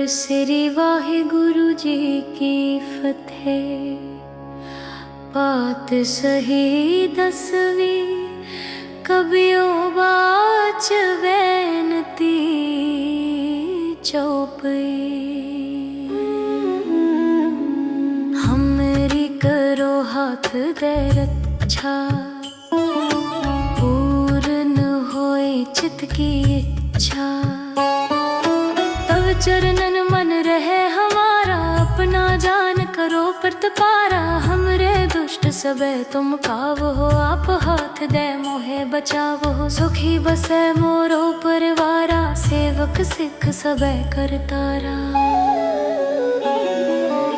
श्री वाहिगुरु जी की फतेह। बात सही दसवीं कबियो बाच बेनती चौपई। हमरी करो हाथ दे रक्षा, पूर्ण होए चित की इच्छा। तब चरणन मन रहे हमारा, अपना जान करो प्रतिपारा। हमरे दुष्ट सबे तुम काव हो, आप हाथ दे मोहे बचाव हो। सुखी बसे मोरो परिवारा, सेवक सिख सबे करतारा।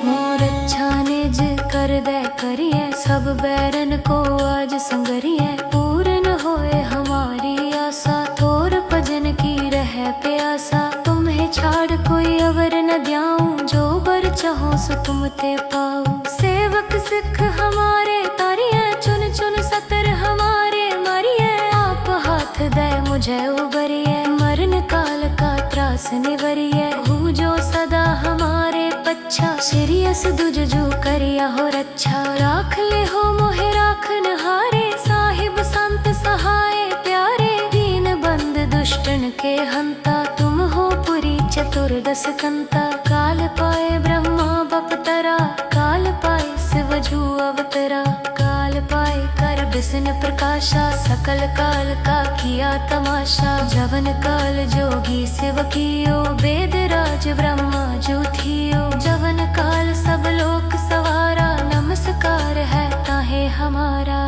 मोर अच्छा निज कर दे करिए, सब बैरन को आज संगरिए। पूर्ण होए हमारी आशा, थोर भजन की रहे प्यासा। तुम्हें छाड़ कोई अवर न द्याऊं, जो बर चाहो सो तुम ते पाऊं। सेवक सिख हमारे तारिये, चुन चुन सतर हमारे मारिये। आप हाथ दे मुझे उबरिए, मरण काल का त्रास निवरिए। हूँ जो सदा हमारे पच्छा, सिरियस दुजजू करिया हो रक्षा। राख ले हो मोहे राखन हारे, साहिब संत सहाय प्यारे। दीन बंद दुष्टन के हंता, तुम हो पुरी चतुर्दश कंता। काल पाए ब्रह्मा बपतरा, काल पाए शिव जू अवतरा। काल पाए कर बिसन प्रकाशा, सकल काल का किया तमाशा। जवन काल जोगी शिव कियो, वेद राज ब्रह्मा जू थियो। जवन काल सब लोक सवारा, नमस्कार है ताहे हमारा।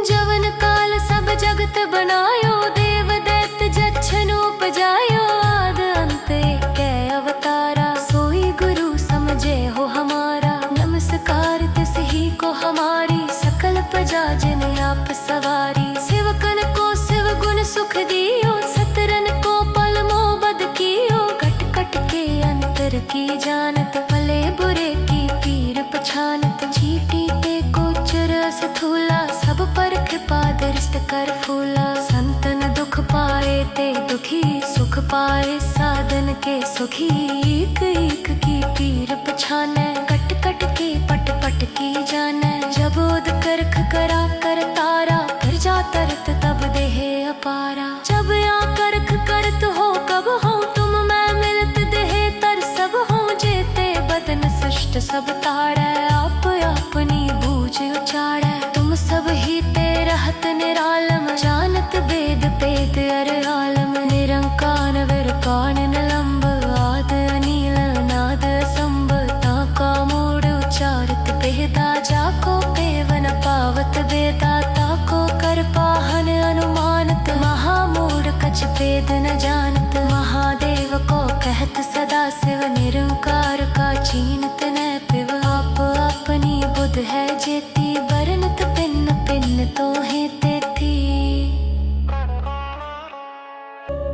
जवन काल सब जगत बनायो, देव दैत्य जच्छनु उपजायो। आद अंत के अवतारा, सोई गुरु समझे हो हमारा। नमस्कार तिस ही को हमारी, सकल प्रजा जिन आप सवारी। सेवकन को शिव गुण सुख दियो, सतरन को पल मोबद कियो। कट कट के अंतर की जानत, भले बुरे की पीर पछानत। चीटी ते कोचर अस्थूला, सब पर कृपा दृष्ट कर फूला। संतन दुख पाए ते दुखी, सुख पाए साधन के सुखी। एक एक की पीर पछाने, कट कट के पट पट की जाने। जब उद करख करा कर तारा, प्रजा तरत तब देहे अपारा। जब या करख करत हो कब हो, तुम मैं मिलत देहे तर सब हो। जेते बदन सृष्ट सब ताड़े, आप अपनी बूझ उचाड़े। तुम सब ही ते रहत निरालम, जानत वेद पेद अर आलम। निरंकार विरकान निलंब, आद अनील नाद असंभ। ताका मूढ़ उचारत बेदा, जाको पेवन पावत बेदा। ताको कर पाहन अनुमानत, महामूढ़ कछ भेद न जानत। महादेव को कहत सदा शिव, निरंकार का चीनत न पिव। आप अपनी बुध है जेती, बरनत पिन पिन तो है तेती।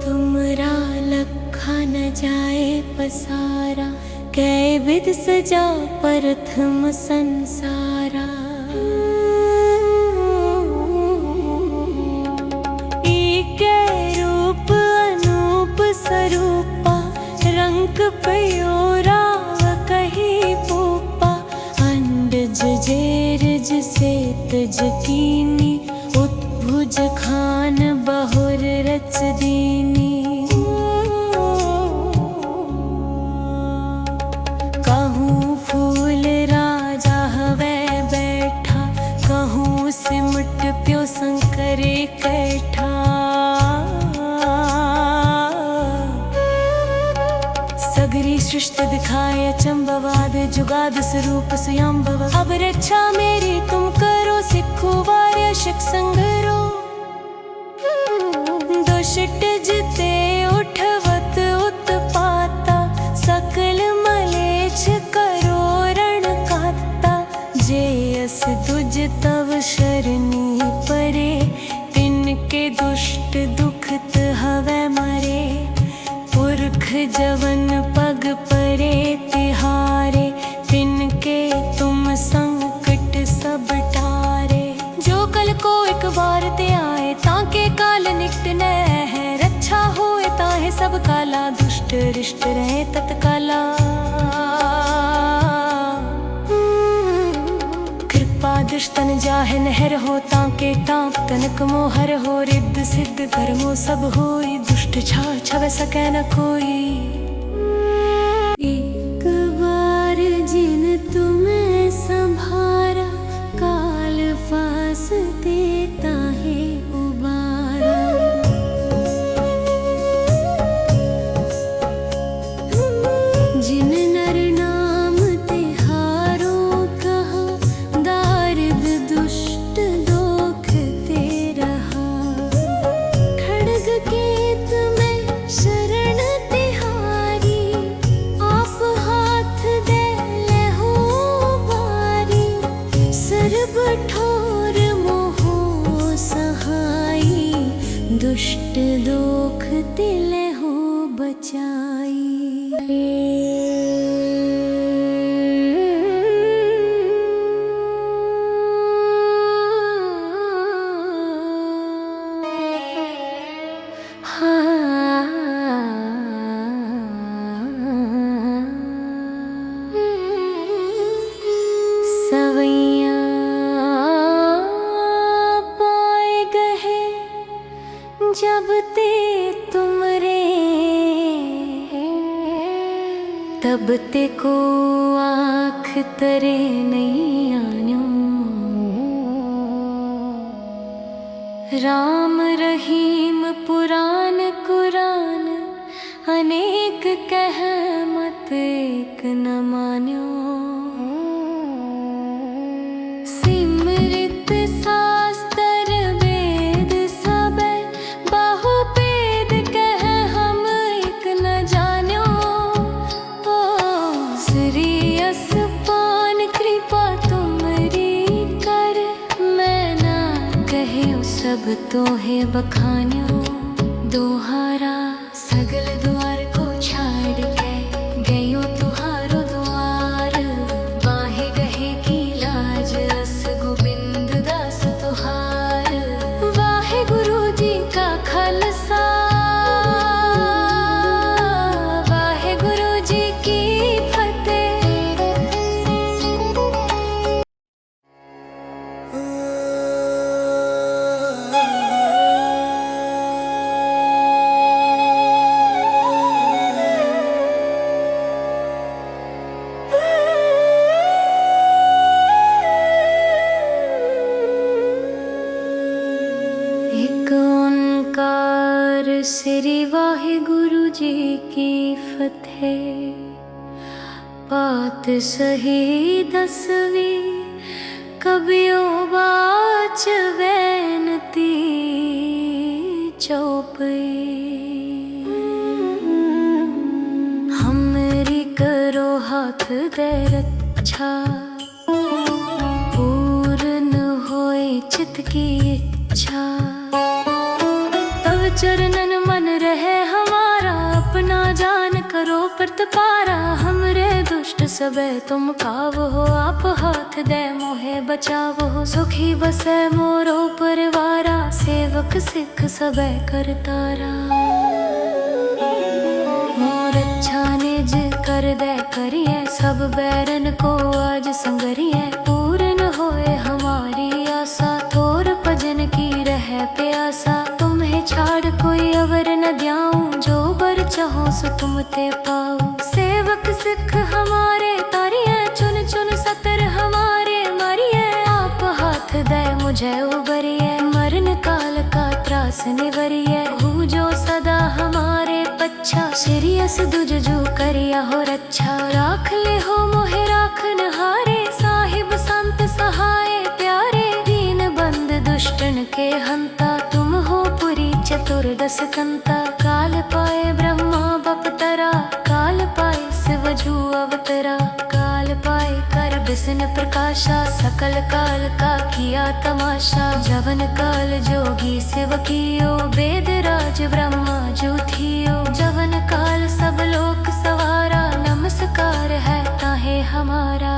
तुमरा लखा न जाए पसारा, कै विध सजा प्रथम संसारा। एकै रूप अनूप स्वरूपा, रंग पयो राव कही पूपा। अंडज जेरज से तज कीनी, उत्भुज खान बहुर रच दीनी। कहूँ फूल राजा हवे बैठा, कहूँ सिमट प्यो शंकर कैठा। सगरी सृष्टि दिखाए अचंबवाद, जुगाद स्वरूप स्वयंभव। अब रक्षा मेरी तुम करो, सिखो वार्य शिक संगरो। दुष्ट जिते उठवत उत्पाता, सकल मलेच्छ करो रण काता। जे अस तुझ तव शरणी परे, तिनके दुष्ट दुखत हवे मरे। पुरख जवन पग परे तिहारे, तिनके तुम संकट सब टारे। जो कल को एक बार ते आए, ताके काल निकट न है। रक्षा होए ताहे सब काला, दुष्ट रिष्ट रहे तत्काला। कृपा दुष्टन जाहे नहर हो, ताके ताप तनक मोहर हो। रिद्ध सिद्ध धर्मो सब होई, दुष्ट छा छव सकै न कोई। एक बार जिन तुम्हें संभारा, काल फास देता है उबारा। जिन नर नाम तिहारो कहा, दारिद दुष्ट दोख ते रहा। खड्ग केत में शरण तिहारी, आप हाथ दे लेहो बारी। सर्ब ठोर मोहो सहाई, दुष्ट दोख ते लेहो बचाई। सवैया पाए गहे जब ते तुमरे, तब ते को आँख तरे नहीं आन्यो। राम रहीम पुराण कुरान, अनेक कह मत एक न मान्यो। सिमरित शास्त्र वेद सबे, बाहुपेद कह हम एक न जान्यो। श्री असपान कृपा तुमरी कर, मैं ना कहे सब तोहे बखान्यो। दोहारा सगल द्वार को छाड़ के, गयो तुहारो द्वार। बाहे गहे की लाज, अस गोबिंद दास तुहार। वाहे गुरु जी का खालसा, वाहे गुरु जी की फतेह। एक ओंकार श्री वाहिगुरु जी की फतेह। बात सही दसवीं, कबियो बाच बेनती चौपई। हमरी करो हाथ दे रक्षा, पूर्ण होए चित की इच्छा। तव चरणन मन रहे हमारा, अपना जान करो प्रतिपारा। हमरे दुष्ट सबे तुम काव हो, आप हाथ दे मोहे बचाव हो। सुखी बसे मोरो परिवारा, सेवक सिख सबे करतारा। मोर अच्छा निज कर दे करिए, सब बैरन को आज संगरिए। पूर्ण होए हमारी आशा, थोर भजन की रहे प्यासा। तुम्हें छाड़ कोई अवर न द्याऊं, जो बर चाहो सो तुम ते पाऊं। सेवक सिख हमारे तारिये, चुन चुन सतर हमारे मारिये। आप हाथ दे मुझे उबरिए, मरण काल का त्रास निवरिए। हूँ जो सदा हमारे पच्छा, श्रीयस दुज जो करिया हो रक्षा। राख ले हो मोहे राखन हारे, साहिब संत सहाय प्यारे। दीन बंद दुष्टन के हंता, तुम हो पुरी चतुर्दश कंता। काल पाए ब्रह्मा बपतरा, काल पाए शिव जू अवतरा। काल पाए कर बिसन प्रकाशा, सकल काल का किया तमाशा। जवन काल जोगी शिव कियो, वेद राज ब्रह्मा जू थियो। जवन काल सब लोक सवारा, नमस्कार है ताहे हमारा।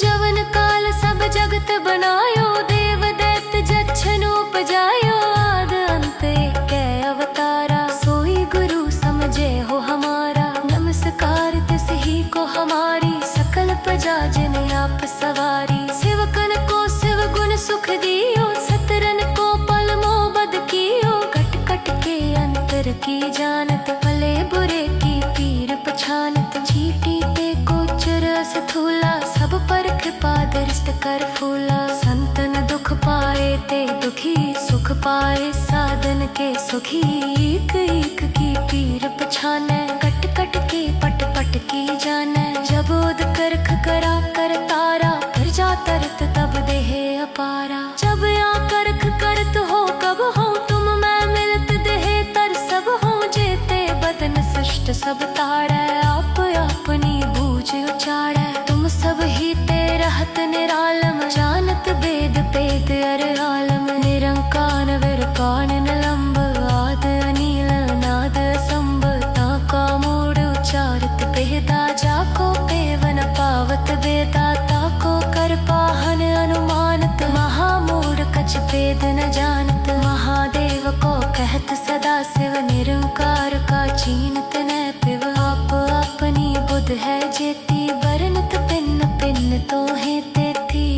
जवन काल सब जगत बनायो, देव दैत्य जच्छनु उपजायो। आद अंत कै सुख दियो, सतरन को पल मोबद कियो। कट कट के अंतर की जानत, भले बुरे की पीर पछानत। चीटी ते कोचर स्थूला, सब पर कृपा दृष्ट कर फूला। संतन दुख पाए ते दुखी, सुख पाए साधन के सुखी। एक एक की पीर पछाने, कट कट के पट पट की जाने। जब उद करख करा कर तारा, कर जा तरत तब देहे अपारा। जब या करख करत हो कब हो, तुम मैं मिलत देहे तर सब हो। जेते बदन सृष्ट सब ताड़े, आप अपनी बूझ उचाड़े। तुम सब ही ते रहत निरालम, जानत वेद पेद अर आलम। निरंकार विरकाण निलंब, आद अनील नाद असंभ। ताका मूढ़ उचारत बेदा, जाको पेवन पावत बेदा। ताको कर पाहन अनुमानत, महामूढ़ कछ भेद न जानत। महादेव को कहत सदा शिव, निरंकार का चीनत न पिव। आप अपनी बुध है जेती, बरनत पिन्न पिन्न तो है तेती।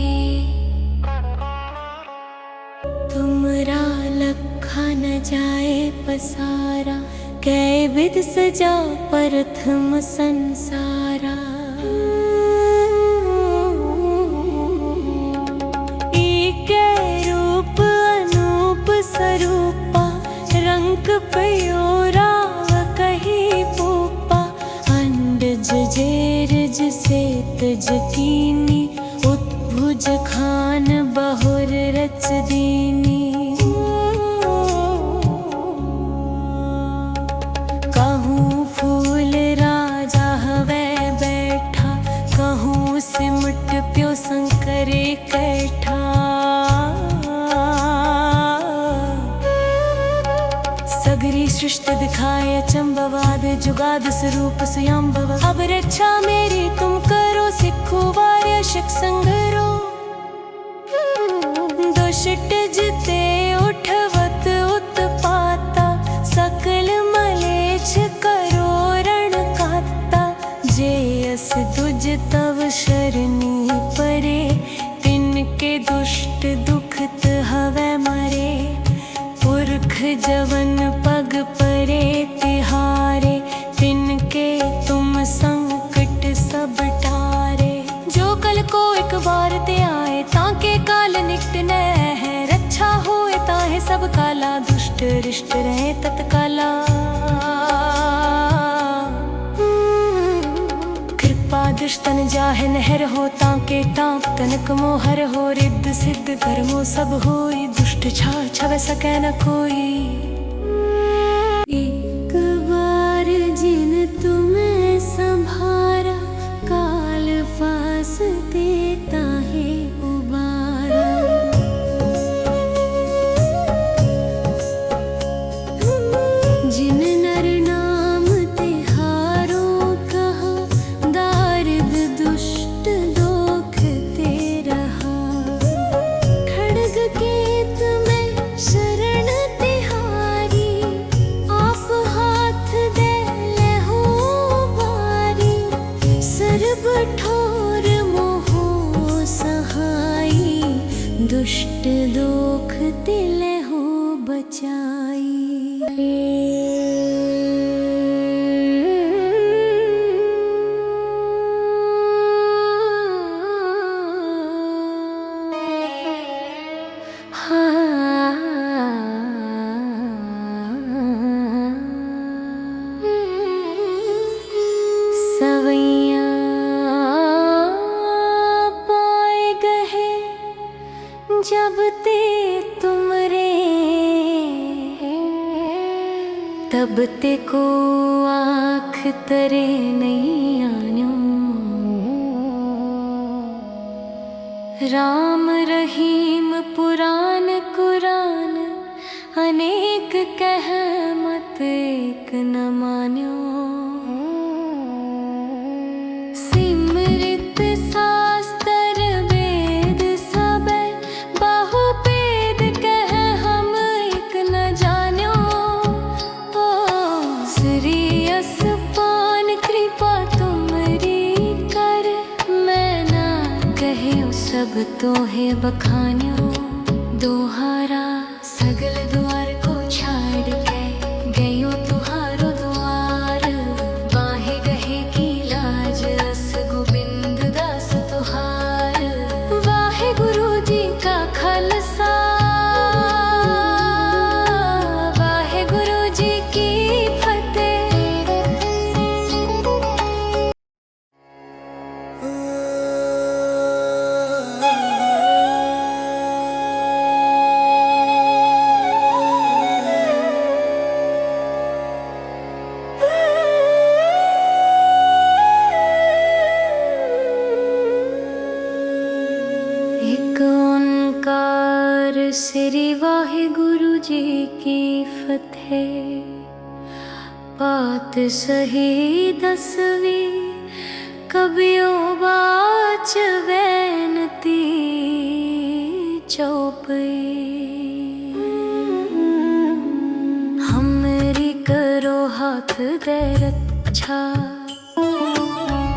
तुमरा लखा न जाए पसारा, कै विध सजा प्रथम संसारा। एकै रूप अनूप स्वरूपा, रंग पयोराव कही पूपा। अंडज जेरज सेत जकीनी, उत्भुज खान बहुर रच दीनी। कहूँ फूल राजा हवै बैठा, कहूँ सिमट प्यो शंकरे कैठा। सगरी सृष्टि दिखाए अचंभवाद, जुगाद स्वरूप स्वयंभव। अब रक्षा मेरी तुम करो, सिखो वार्य शिक संगरो। दुष्ट जिते उठवत उत्पाता, सकल मलेच्छ करो रण काता। जे अस दुज तव शरणी परे, तिनके दुष्ट दुखत हवै मरे। पुरख जवन पग परे तिहारे, तिनके तुम संकट सब टारे। जो कल को एक बार ते आए, ताके काल निकट न है। रक्षा होए ताहे सब काला, दुष्ट रिष्ट रहे तत्काला। कृपा दुष्टन जाहे नहर हो, ताके टाँप तनक मोहर हो। रिद्ध सिद्ध कर्मो सब होई, दुष्ट छा छवै सकै न कोई। एक बार जिन तुम्हें संभारा, काल फास देता है उबारा। जिन नर नाम तिहारो कहा, दारिद दुष्ट दोख ते रहा। खड्ग केत में शरण तिहारी, आप हाथ दे लेहो बारी। सर्ब ठोर मोहो सहाई, दुष्ट दोख ते लेहो बचाई। सवैया पाए गहे, जब ते तुमरे। तब ते को आँख तरे नहीं आन्यो। राम रहीम पुराण कुरान, अनेक कह मत एक न मान्यो। सिमरित शास्त्र वेद सब, बहुपेद कह हम एक न जान्यो। श्री असपान कृपा तुमरी कर, मैं ना कहे सब तो है बखान्यो। दोहारा सगल द्वार को छाड़ के गयो तुहारो द्वार, बाहे गहे की लाज अस गोबिंद दास तुहार। वाहे गुरु जी का खालसा, वाहे गुरु जी की फतेह। एक ओंकार श्री वाहिगुरु जी की फतेह। पात सही दसवीं कबियो बाच बेनती चौपई। हमरी करो हाथ दे रक्षा,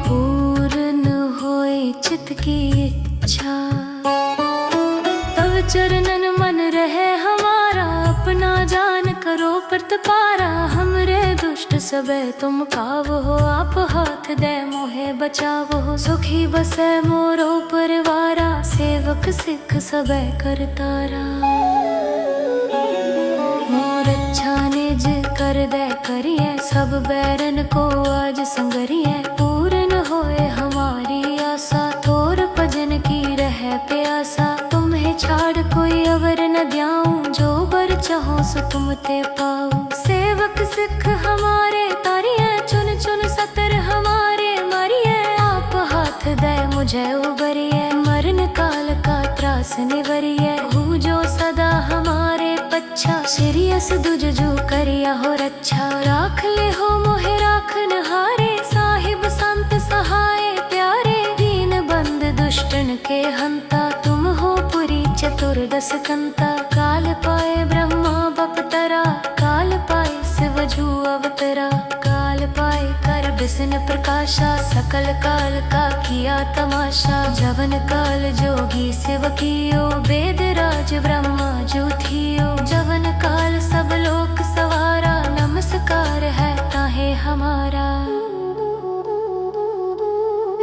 पूर्ण होए चित की इच्छा। तव चरणन मन रहे हमारा, अपना जान करो प्रतिपारा। हमरे दुष्ट सबे तुम कावो, आप हाथ दे मोहे बचावो। सुखी बसे मोरो परिवारा, सेवक सिख सबे करतारा। मोर अच्छा निज कर दे करिए, सब बैरन को आज संगरिए। पूर्ण होए हमारी आशा, थोर भजन की रहे प्यासा। तुम्हें छाड़ कोई अवर न द्याऊं, जो बर चाहो सो तुम ते पाऊं। सेवक सिख हमारे तारिए, चुन चुन सतर हमारे मारिए। आप हाथ दे मुझे उबरिए, मरण काल का त्रास निवरिए। हूँ जो सदा हमारे पच्छा, श्रीयस दुज जो करिया हो रक्षा। राख ले हो मोहे राखन हारे, साहिब संत सहाय प्यारे। दीन बंद दुष्टन के हंता, तुम हो पुरी चतुर्दश कंता। काल पाए ब्रह्मा बपतरा, काल पाए शिव जू अवतरा। काल पाए कर बिसन प्रकाशा, सकल काल का किया तमाशा। जवन काल जोगी शिव कियो, वेद राज ब्रह्मा जो थियो। जवन काल सब लोक सवारा, नमस्कार है ताहे हमारा।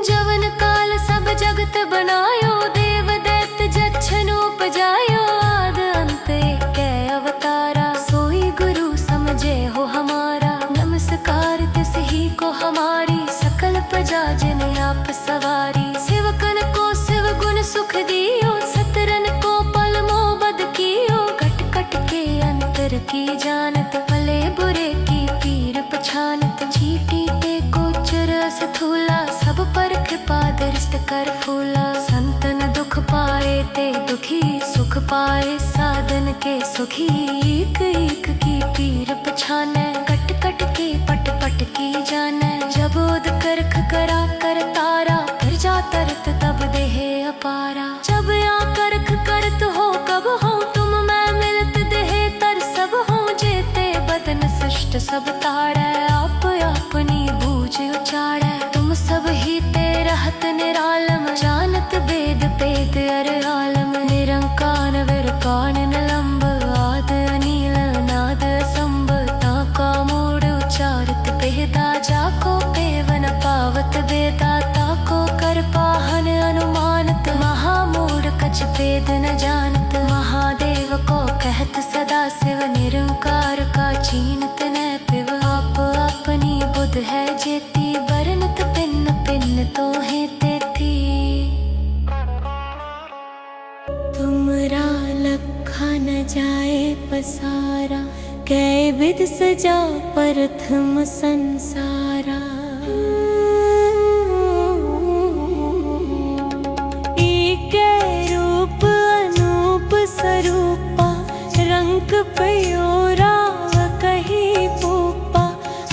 जवन काल सब जगत बनायो, देव दैत्य जच्छन उपजायो। आद अंत कै अवतारा, सोई गुरु समझे हो हमारा। नमस्कार तिस ही को हमारी, सकल प्रजा जिन आप सवारी। सेवकन को शिव गुण सुख दियो, सतरन को पल मोबद कियो। कट कट के अंतर की जानत, भले बुरे की पीर पछानत। चीटी ते गोचर स्थूला, सब पर कृपा दृष्ट कर फूला। संतन दुख पाए ते दुखी, सुख पाए साधन के सुखी। एक एक की पीर पछाने, कट कट के पट पट की जाने। जब ओद करख करा कर तारा, फिर जा तरत तब देह अपारा। जब या करख करत हो कब हो, तुम मैं मिलत देह तर सब हो। जेते बदन शिष्ट सब ताड़े, आप अपनी बूझ उचाड़े। तुम सब ही ते रहत निरालम, जानत वेद पेद अर आलम। निरंकार विरकान निलंब, आद अनील नाद असंभ। ताका मोड़ उचारत पेदा, जाको पेवन पावत बेदा। ताको कर पाहन अनुमानत, महामूढ़ कछ पेद न जानत। महादेव को कहत सदा शिव, निरंकार का चीनत न पिव। आप अपनी बुध है जेती, बरनत पिन्न पिन्न तो है तेती। तुमरा लखा न जाए पसारा, कै विध सजा प्रथम संसारा। एकै रूप अनूप स्वरूपा, रंग पयोरा कहीं पोपा।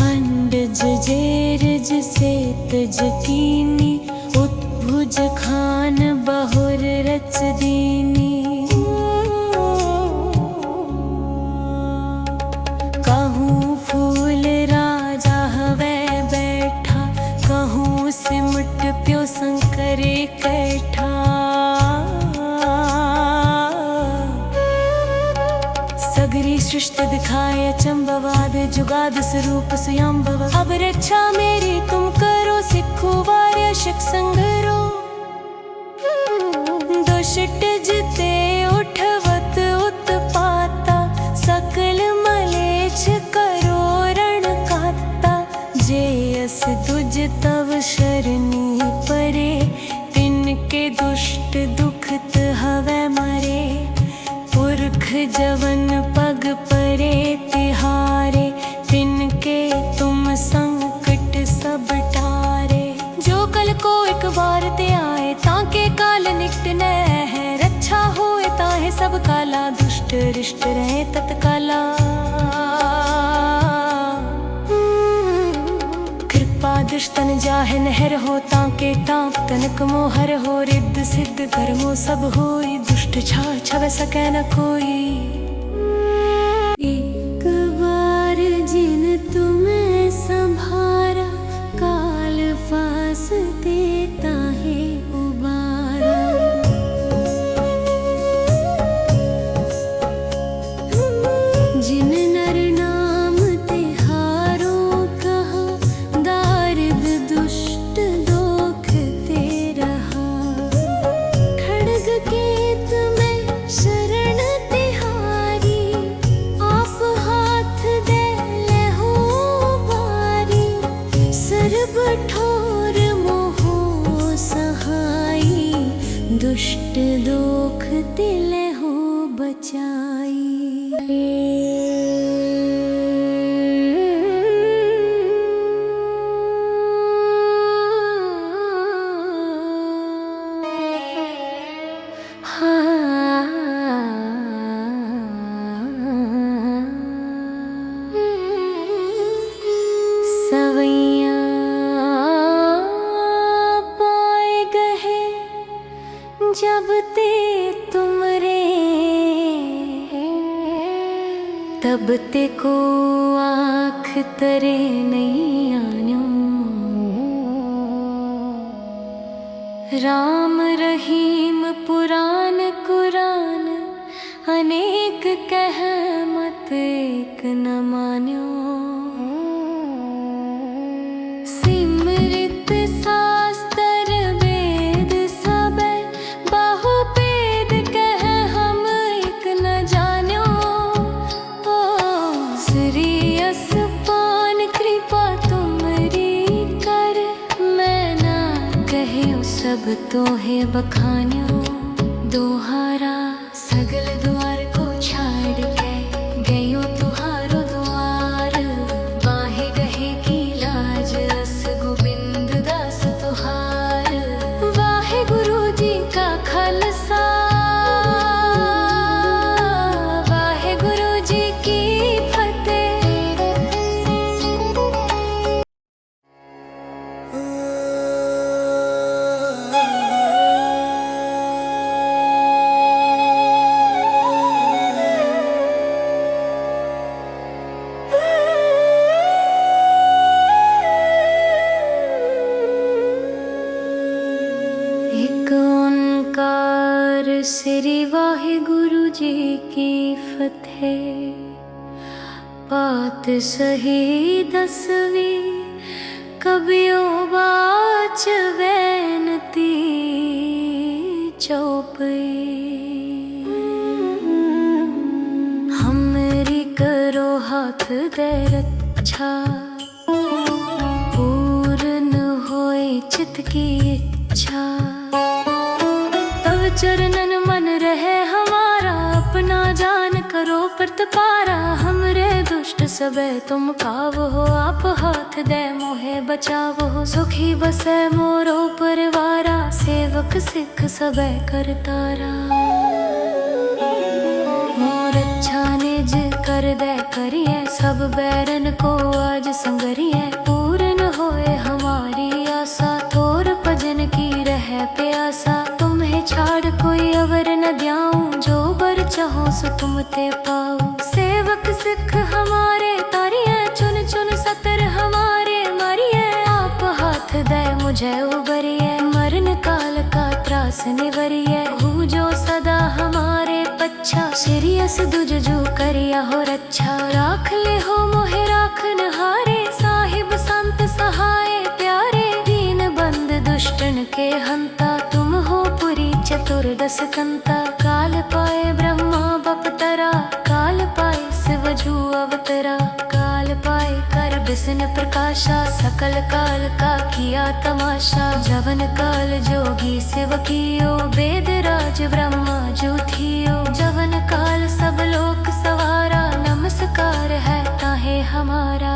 अंडज जेरज से तज कीनी, उत्भुज खान बहुर रच दीनी। कहूँ फूल राजा हवे बैठा, कहूँ सिमट प्यो शंकर कैठा। सृष्टि दिखाए अचंबवाद जुगाद स्वरूप स्वयंभव। अब रक्षा मेरी तुम करो सिखो वार्य शिक संगरो। दुष्ट जिते उठवत उत्पाता सकल मलेच्छ करो रण काता। जे अस तुझ तव शरणी परे तिनके दुष्ट दुखत हवै मरे। पुरख जवन पग परे तिहारे तिनके तुम संकट सब टारे। जो कल को एक बार ते आए ताके काल निकट न है। रक्षा होए ताहे सब काला दुष्ट रिष्ट रहे तत्काला। कृपा दुष्टन जाहे नहर हो ताके ताप तनक मोहर हो। रिद्ध सिद्ध कर्मो सब होई दुष्ट छा छव सकै न कोई। एक बार जिन तुम्हें संभारा काल फास देता है उबारा। जिन नर नाम तिहारो कहा दारिद दुष्ट दोख ते रहा। खड्ग केत में शरण तिहारी आप हाथ दे लेहो बारी। सर्ब ठोर मोहो सहाई दुष्ट दोख ते लेहो बचाई। सवैया पाए गहे जब ते तुमरे तब ते को आँख तरे नहीं आन्यो। राम रहीम पुराण कुरान अनेक कह मत एक न मान्यो। सिमरित शास्त्र वेद सब बाहुपेद कह हम एक न जान्यो। श्री असपान कृपा तुमरी कर मैं ना कहियो सब तोहे बखान्यो। दोहारा सगल द्वार को छाड़ के गयो तुहारो द्वार। बाहे गहे की लाज अस गोविंद दास तुहार। वाहे गुरु जी का खालसा वाहे गुरु जी की फतेह। एक ओंकार श्री वाहिगुरु जी की फतेह। पात सही दसवीं कबियो बाच बैनती चौपई। हमरी करो हाथ दे रक्षा पूर्ण होए चित की इच्छा। तव चरणन मन रहे हमारा अपना जान करो प्रतपारा। हमरे दुष्ट सबे तुम काव हो आप हाथ दे मोहे बचाव हो। सुखी बसे मोरो परिवारा सेवक सिख सबे करतारा। मोर अच्छा निज कर दे करिए सब बैरन को आज संगरिए। पूर्ण होए हमारी आशा थोर भजन की रहे प्यासा। तुम्हें छाड़ कोई अवर न द्याऊं जो बर चाहो सो तुम ते पाओ। सेवक सिख हमारे तारिये चुन चुन सतर हमारे मारिये। आप हाथ दे मुझे उबरिए मरण काल का त्रास निवरिए। हूँ जो सदा हमारे पच्छा श्री अस दुज जो करिया हो रक्षा, राख ले हो मोहे राखन हारे, साहिब संत सहाय प्यारे, दीन बंद दुष्टन के हंता, तुम हो पुरी चतुर्दश कंता, काल पाए ब्रह्मा बपतरा, काल पाए शिव जू अवतरा, काल पाए कर बिसन प्रकाशा, सकल काल का किया तमाशा, जवन काल जोगी शिव कियो, वेद राज ब्रह्मा जो थियो, जवन काल सब लोक सवारा, नमस्कार है ताहे हमारा।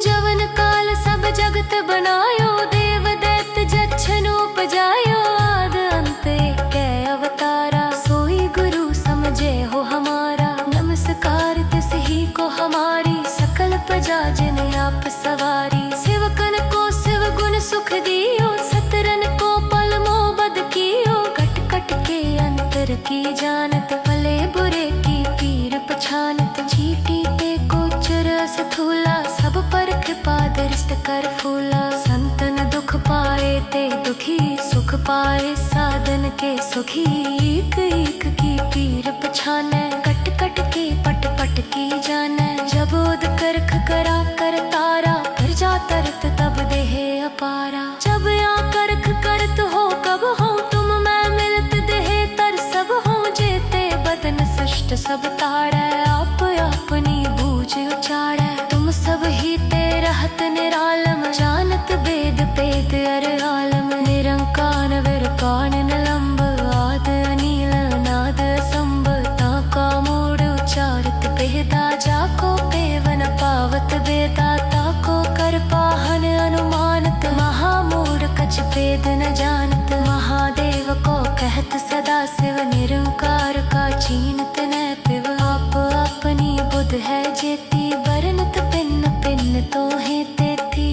जवन काल सब जगत बनायो, देव दैत्य जच्छनु उपजायो, आद अंत कै अवतारा, सोई गुरु समझे हो हमारा, नमस्कार तिस ही को हमारी, सकल प्रजा जिन आप सवारी, सेवकन को शिव गुण सुख दियो, सतरन को पल मोह बद कियो, कट कट के अंतर की जानत, भले बुरे की पीर पछानत, चीटी ते कोचर अस्थूला, सब पर कृपा दृष्ट कर फूला, संतन दुख पाए ते दुखी, सुख पाए साधन के सुखी, एक एक की पीर पछाने, कट कट के पट पट की जाने, जब उद करख करा कर तारा, कर जा तरत तब देह अपारा, जब या करख करत हो कब हो, तुम मैं मिलत देह तर सब हो, जेते बदन सृष्ट सब ताड़े, आप अपनी बूझ उचाड़े, तुम सब ही ते रहत निरालम, जानत वेद पेद अर आलम, निरंकार विरकान निलंब, आद अनील नाद संभ, ताका मूड उचारत बेदा, जाको पेवन पावत बेदा, ताको कर पाहन अनुमानत, महामूढ़ कछ भेद न जानत, महादेव को कहत सदा शिव, निरंकार का चीनत न पिव, आप अपनी बुध है जेती, बरनत पिन्न पिन्न तो है तेती,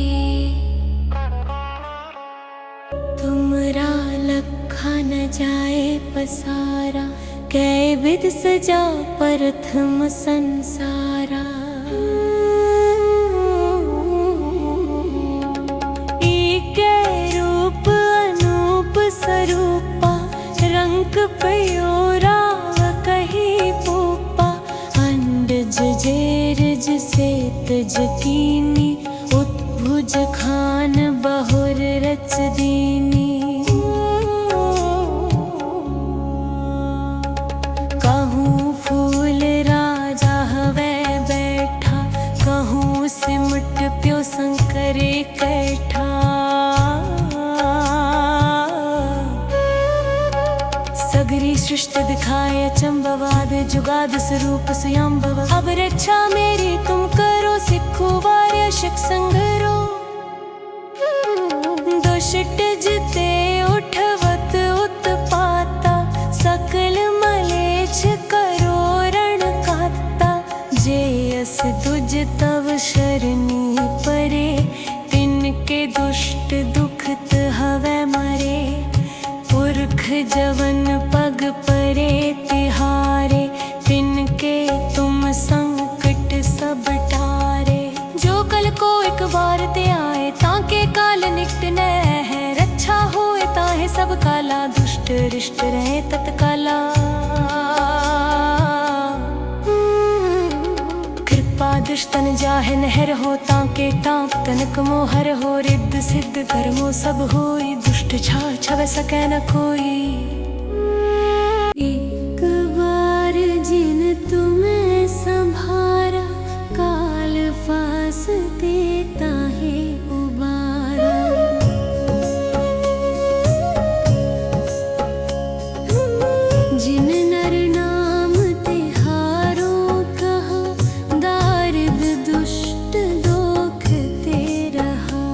तुमरा लखा न जाए पसारा, कै विध सजा प्रथम संसारा, एकै रूप अनूप स्वरूपा, रंग पयोराव कही पूपा, अंडज जेरज सेतज कीनी, उत्भुज खान बहुर रच दीनी, कहूँ फूल राजा हवै बैठा, कहूँ सिमट प्यो शंकरे कैठा, सगरी सृष्टि दिखाए अचंभवाद, जुगाद स्वरूप स्वयंभव, अब रक्षा मेरी तुम करो, सिखो वार्य शिक संगरो, दुष्ट जिते उठवत उत्पाता, सकल मलेच्छ करो रण काता, जे अस तुझ तव शरणी परे, तिनके दुष्ट दुखत हवै मरे, पुरख जवन पग परे तिहारे, तिनके तुम संकट सब टारे, जो कल को एक बार ते आए, ताके काल निकट न है, रक्षा होए ताहे सब काला, दुष्ट रिष्ट रहे तत्काला, कृपा दुष्टन जाहे नहर हो, ताके टाप तनक मोहर हो, रिद्ध सिद्ध धर्मो सब होई, दुष्ट छा छव सकै न कोई, एक बार जिन तुम्हें संभारा, काल फास देता है उबारा, जिन नर नाम तिहारो कहा, दारिद दुष्ट दोख ते रहा,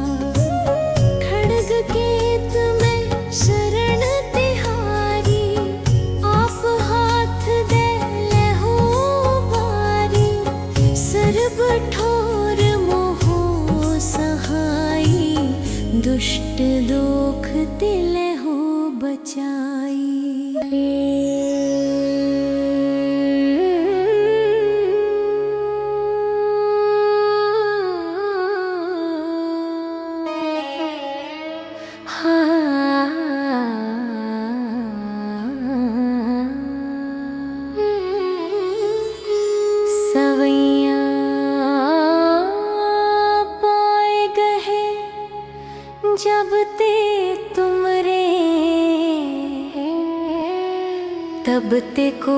खड्ग केत में शरण तिहारी, आप हाथ दे ले हो बारी, सर्ब ठोर मोहो सहाई, दुष्ट दोख तिले हो बचाई। हाँ तब ते को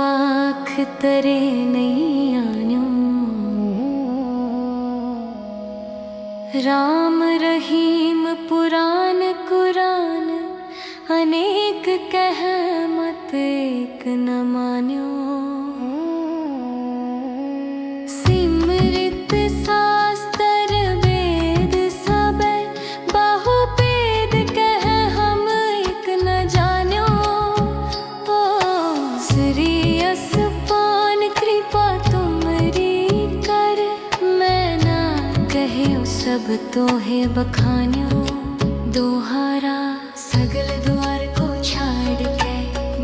आँख तरे नहीं आन्यो। राम रहीम पुराण कुरान अनेक कह मत एक न मान्यो। सिमरित शास्त्र वेद सब बहु भेद कह हम एक न जान्यो। ओ श्री असपान कृपा तुमरी कर मैं ना कहे सब तोहे बखान्यो। दोहारा सगल द्वार को छाड़ के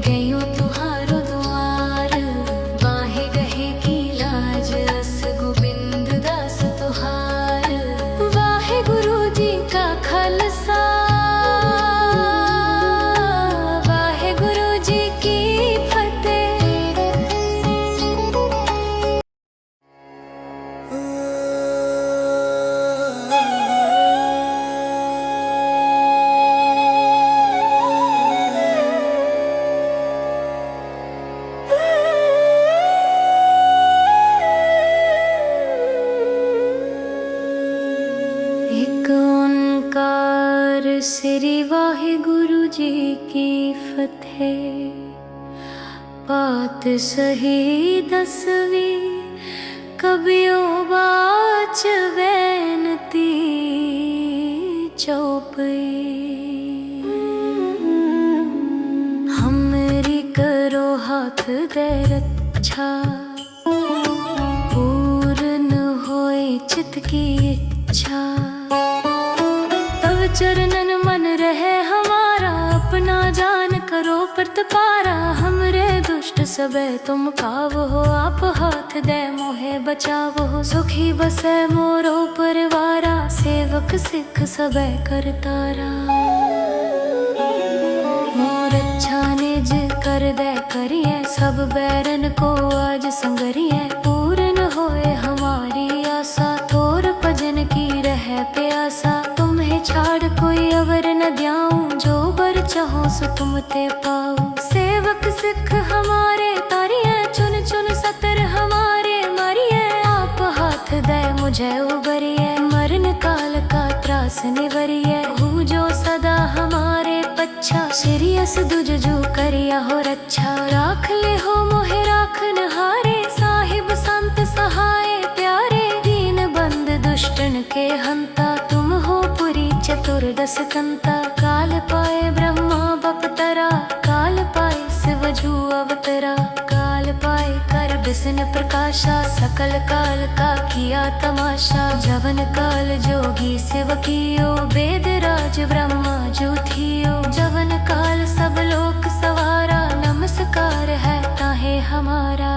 गयो तुहारो द्वार। बाहे गहे की लाज अस गोविंद दास तुहार। वाहे गुरु जी का खालसा वाहे गुरु जी की फतेह। एक ओंकार श्री वाहिगुरु जी की फतेह। पात सही दसवीं कबियो बाच बैनती चौपई। हमरी करो हाथ दे रक्षा पूर्ण होए चित की इच्छा। तव चरणन मन रहे हमारा अपना जान करो प्रतिपारा। हमरे दुष्ट सबे तुम काव हो आप हाथ दे मोहे बचाव हो। सुखी बसे मोरो परिवारा सेवक सिख सबे करतारा। मोर अच्छा निज कर दे करिए सब बैरन को आज संगरिए। पूर्ण होए हमारी आशा थोर भजन की रह प्यासा। तुम्हें छाड़ कोई अवर न द्याऊं जो बर चाहो सो तुम ते पाओ। सेवक सिख हमारे तारिए चुन चुन सतर हमारे मारिए। आप हाथ दे मुझे उबरिए मरण काल का त्रास निवरिए। हूँ जो सदा हमारे पच्छा सिरियस दुज जो करिया हो रक्षा। राख ले हो मोहे राखन हारे साहिब संत सहाय प्यारे। दीन बंद दुष्टन के हंता तुम हो पुरी चतुर्दश कंता। काल पाए ब्रह्मा बपतरा काल पाए शिव जू अवतरा। काल पाए कर बिसन प्रकाशा सकल काल का किया तमाशा। जवन काल जोगी शिव कियो वेद राज ब्रह्मा जो थियो। जवन काल सब लोक सवारा नमस्कार है ताहे हमारा।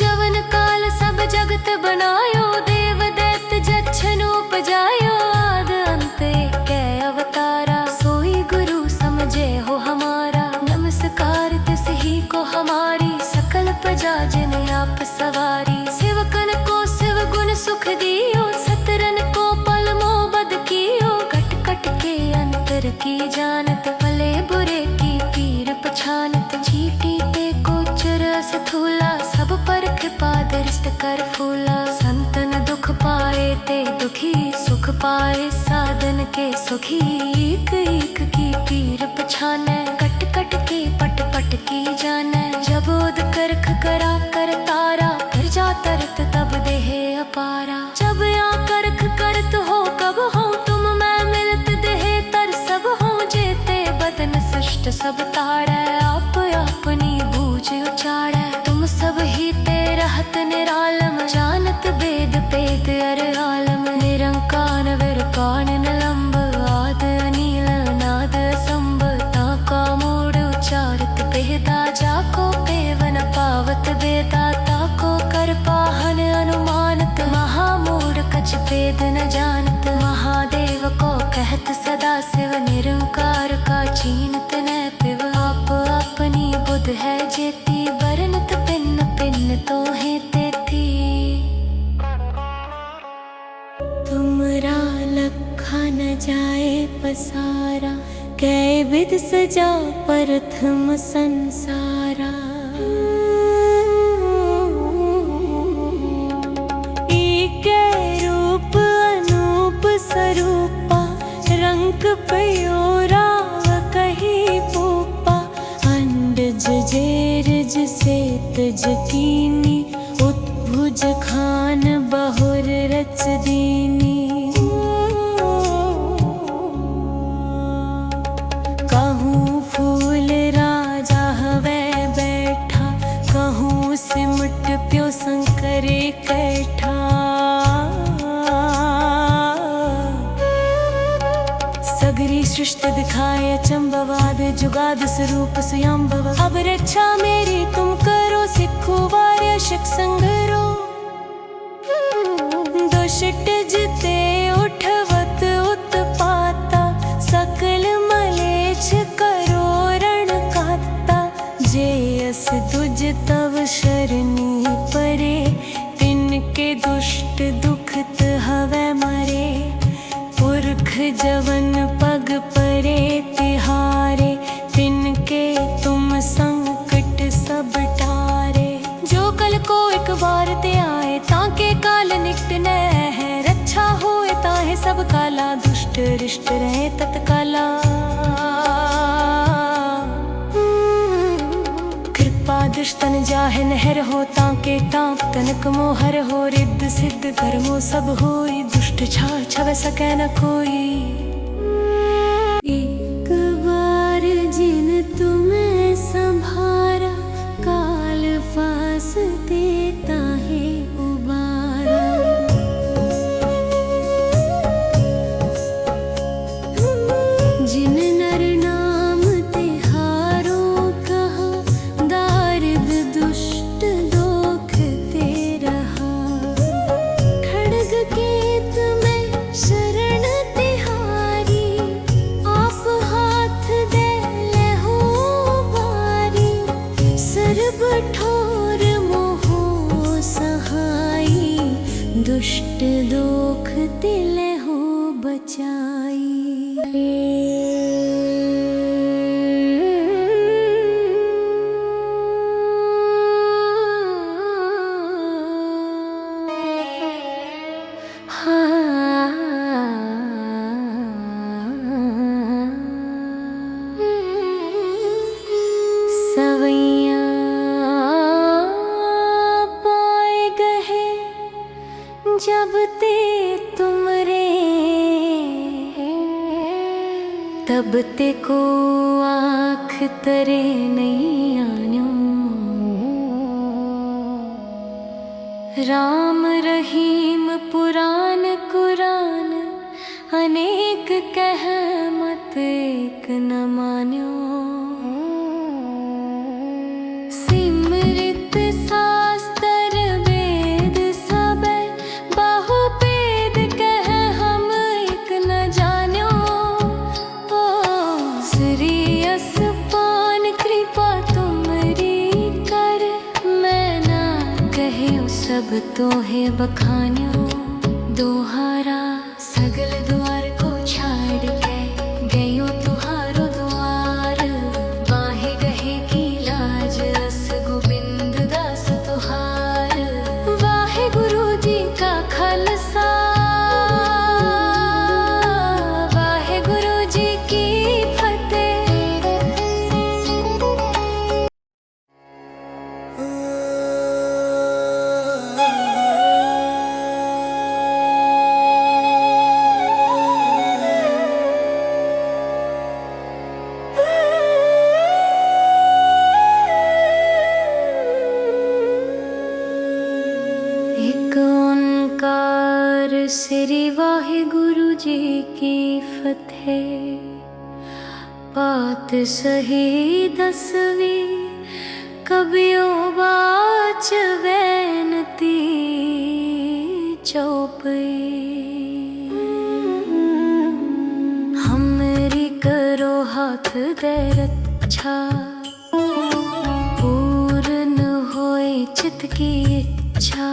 जवन काल सब जगत बनायो देव दैत्य जच्छन उपजायो। आद अंत कै अवतारा सोई गुरु समझे हो हमारा। नमस्कार तिस ही को हमारी सकल प्रजा जिन आप सवारी। सेवकन को शिव गुण सुख दियो सतरन को पल मोबद कियो। कट कट के अंतर की जानत भले बुरे की पीर पछानत। चीटी ते को चुरस थूला सब पर कृपा दृष्ट कर फूला। संतन दुख पाए ते दुखी सुख पाए साधन के सुखी। एक एक की पीर पछाने कट कट के पट पट की जाने। जब उद करख करा कर तारा कर जा तरत तब देह अपारा। जब या करख करत हो कब हो तुम मैं मिलत देह तर सब हो। जेते बदन सृष्ट सब ताड़े आप अपनी बूझ उचाड़े। तुम सब ही ते रहत निरालम जानत वेद पेद अर आलम। निरंकार विरकान निलंब आद अनील नाद संभ। ताका मूड उचारत पेदा जाको पेवन पावत बेदा। ताको कर पाहन अनुमानत महामूड कछ भेद न जानत। महादेव को कहत सदा शिव निरंकार का चीनत न पिव। आप अपनी बुध है जेती बरनत पिन पिन तो है तेती। तुमरा लखा न जाए पसारा कै विध सजा प्रथम संसारा। एकै रूप अनूप स्वरूपा, रंग पयोरा कही पोपा। अंडज जेरज सेतज कीनी, उत्भुज खान बहुर रच दीनी। कहूँ फूल राजा हवै बैठा, कहूँ सिमट प्यो शंकरे कैठा। सगरी सृष्टि दिखाए अचंबवाद, जुगाद स्वरूप स्वयंभव। अब रक्षा मेरी तुम करो, सिखो वार्य शिक संगरो। दुष्ट जिते उठवत उत्पाता, सकल मलेच्छ करो रण काता। जेयस तुझ तव शरणी परे, तिनके दुष्ट दुखत हवै मरे। पुरख जवन पग परे तिहारे, तिनके तुम संकट सब टारे। जो कल को एक बार ते आए, ताके काल निकट न है। रक्षा होए ताहे सब काला, दुष्ट रिष्ट रहे तत्काला। कृपा दुष्टन जाहे नहर हो, ताके ताप तनक मोहर हो। रिद्ध सिद्ध कर्मो सब होई, दुष्ट छा छव सकै न कोई। एक बार जिन तुम्हें संभारा, काल फास देता है उबारा। जिन नर नाम तिहारो कहा, दारिद दुष्ट दोख ते रहा। खड्ग केत में शरण तिहारी, आप हाथ दे लेहो बारी। सर्ब ठोर मोहो सहाई, दुष्ट दोख ते लेहो बचाई। सवैया पाए गहे जब ते तुमरे, तब ते को आँख तरे नहीं आन्यो। राम रहीम पुराण कुरान, अनेक कह मत एक न मान्यो। सिमरित शास्त्र वेद सबे, बहुपेद कह हम एक न जान्यो। ओ श्री असपान कृपा तुमरी कर, मैं ना कहे सब तोहे बखान्यो। दोहारा सगल द्वार को छाड़ के, गयो तुहारो द्वार। बाहे गहे की लाज, अस गोबिंद दास तुहार। वाहे गुरु जी का खालसा, वाहे गुरु जी की फतेह। एक ओंकार श्री वाहे गुरु जी की फतेह। पात सही दसवीं, कबियो बाच बैनती चौपई। हमरी करो हाथ दे रक्षा, पूर्ण होए चित की इच्छा।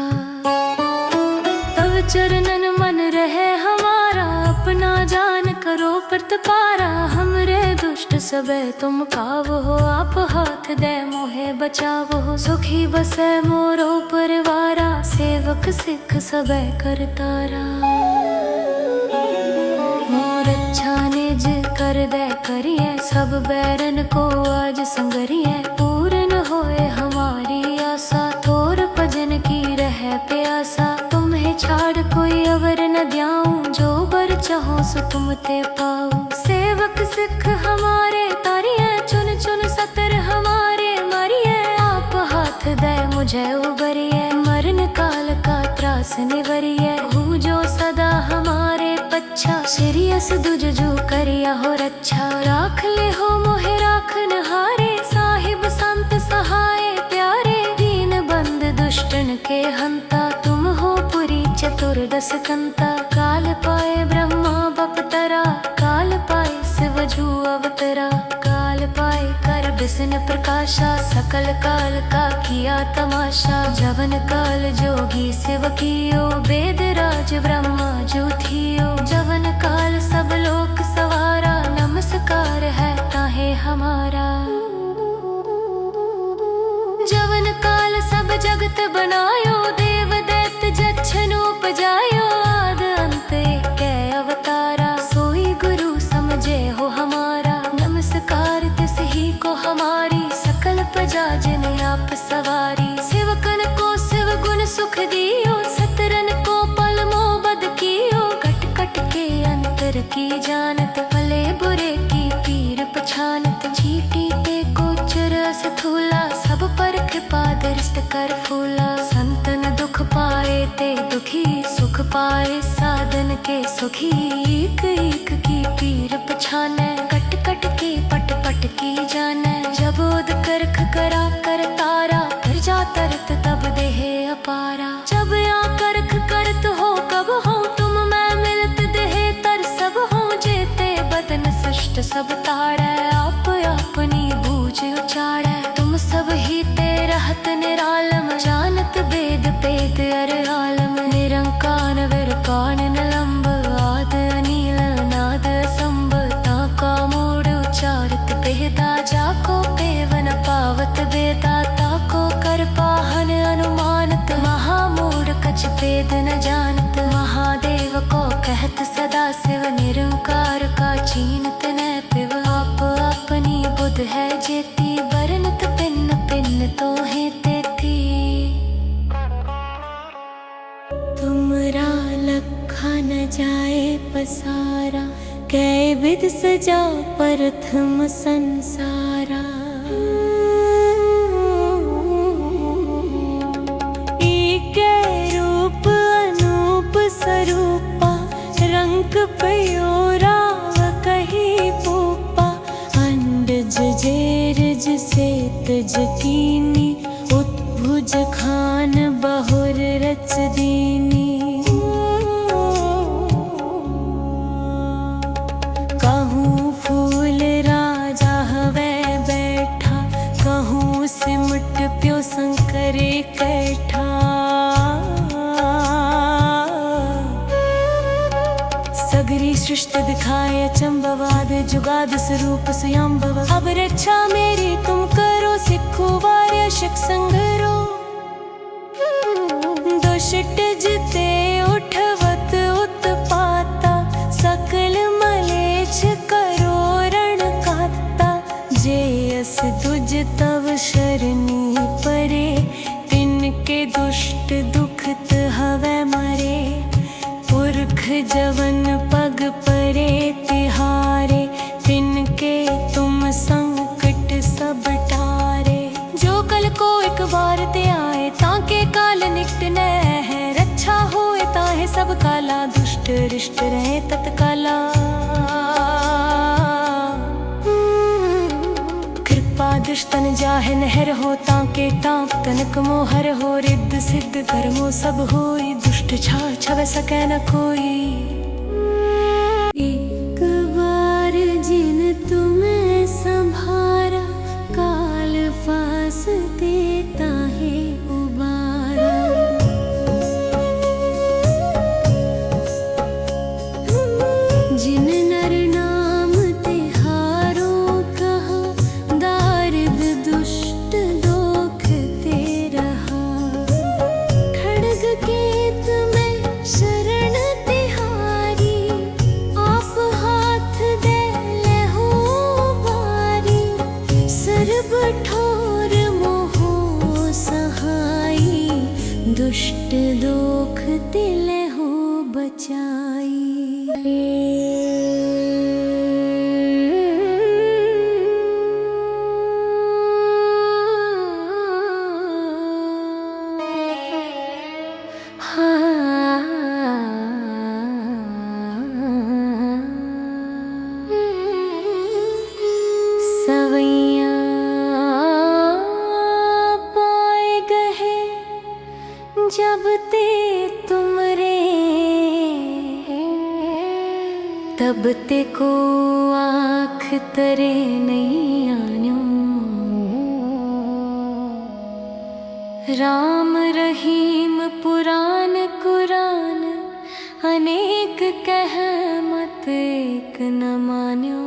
तब चरणन मन रहे हमारा, अपना जान करो प्रतपारा। हमरे सबे तुम पावो हो। आप हाथ दे मोहे बचावो हो। सुखी बसे मोरो परिवारा, सेवक सिख सबे करतारा। मोर अच्छा निज कर दे करिए, सब बैरन को आज संगरिए। पूर्ण होए हमारी आशा, थोर भजन की रह प्यासा। तुम्हें छाड़ कोई अवर न द्याऊं, जो बर चाहो सो तुम ते पाओ। सेवक सिख हमारे तारिए, चुन चुन सतर हमारे मारिए। आप हाथ दे मुझे उबरिए, मरण काल का त्रास निवरिए। हूँ जो सदा हमारे पच्छा, सिरियस दुजजू करिया हो रक्षा। राख ले हो मोहे राखन हारे, साहिब संत सहाय प्यारे। दीन बंद दुष्टन के हंता, तुम हो पुरी चतुर्दश कंता। काल पाए ब्रह्मा बपतरा, काल पाए शिव जू अवतरा। काल पाए कर बिसन प्रकाशा, सकल काल का किया तमाशा। जवन काल जोगी शिव कियो, वेद राज ब्रह्मा जो थियो। जवन काल सब लोक सवारा, नमस्कार है ताहे हमारा। जवन काल सब जगत बनायो, देव दैत्य जच्छनु उपजायो। आद अंत कै अवतारा, सोई गुरु समझे हो हमारा। नमस्कार तिस ही को हमारी, सकल प्रजा जिन आप सवारी। सेवकन को शिव गुण सुख दियो, सतरन को पल मोबद कियो। कट कट के अंतर की जानत, भले बुरे की पीर पछानत। चीटी ते कोचर अस्थूला, सब पर कृपा दृष्ट कर फूला। संतन दुख पाए ते दुखी, सुख पाए साधन के सुखी। एक एक की पीर पछाने, कट कट के पट पट की जाने। जब उद करख करा कर तारा, प्रजा तरत तब देह अपारा। जब या करख करत हो कब हो, तुम मैं मिलत देह तर सब हो। जेते बदन सृष्ट सब ताड़े, आप अपनी बूझ उचाड़े। तुम सब ही ते रहत निरालम, जानत वेद पेद अर आलम। निरंकार विरकान निलंब, आद अनील नाद असंभ। ताका मूढ़ उचारत बेदा, जाको पेवन पावत बेदा। ताको कर पाहन अनुमानत, महामूढ़ कछ भेद न जानत। महादेव को कहत सदा शिव, निरंकार का चीनत न पिव। आप अपनी बुध है जेती, बरनत पिन पिन तो है तेती। तुमरा लखा न जाए पसारा, कै विध सजा प्रथम संसारा। एकै रूप अनूप स्वरूपा, रंग पयो राव कही पूपा। अंडज जेरज से तज कीनी, उत्भुज खान बहुर रच दीनी। कहूँ फूल राजा हवै बैठा, कहूँ सिमट प्यो शंकरे कैठा। सगरी सृष्टि दिखाए अचंबवाद, जुगाद स्वरूप स्वयंभव। अब रक्षा मेरी तुम करो, सिखो वार्य शिक संगरो। दुष्ट जिते उठवत उत्पाता, सकल मलेच्छ करो रण काता। जे अस तुझ तव शरणी परे, तिनके दुष्ट दुखत हवै मरे। पुरख जवन पग परे तिहारे, तिनके तुम संकट सब टारे। जो कल को एक बार ते आए, ताके काल निकट न है। रक्षा होए ताहे सब काला, दुष्ट रिष्ट रहे तत्काला। कृपा दुष्टन जाहे नहर हो, ताके ताप तनक मोहर हो। रिद्ध सिद्ध धर्मो सब होई, दुष्ट छा छव सकै न कोई। एक बार जिन तुम्हें संभारा, काल फास देता है उबारा। जिन नर नाम तिहारो सवैया पाए गहे जब ते तुमरे, तब ते को आँख तरे नहीं आन्यो। राम रहीम पुराण कुरान अनेक कह मत एक न मान्यो।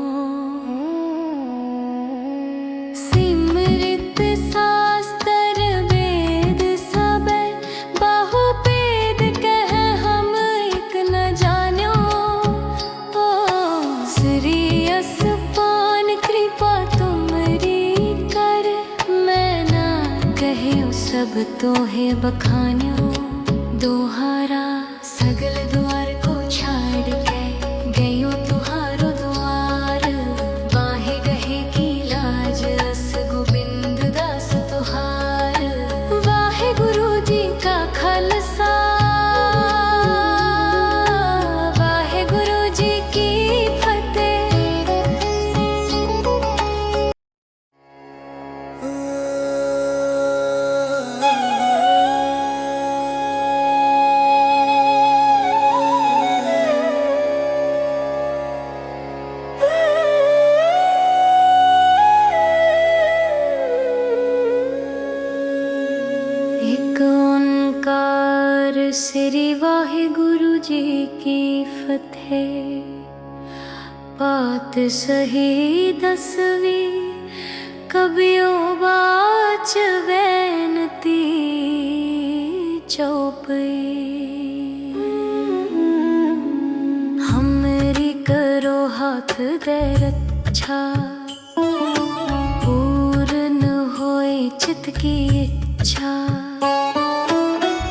सिमरित शास्त्र वेद सब बाहु भेद कह हम एक न जान्यो। ओ श्री असपान कृपा तुमरी कर, मैं ना कहे सब तोहे बखान्यो। दोहारा सगल द्वार को छाड़ के गयो तुहारो द्वार, बाहे गहे की लाज अस गोबिंद दास तुहार। वाहे गुरु जी का खालसा, वाहे गुरु जी की फतेह। एक ओंकार श्री वाहिगुरु जी की फतेह। बात सही दसवीं कबियो बाच बैनती चौपई। हमरी करो हाथ दे रक्षा, पूर्ण होए चित की इच्छा।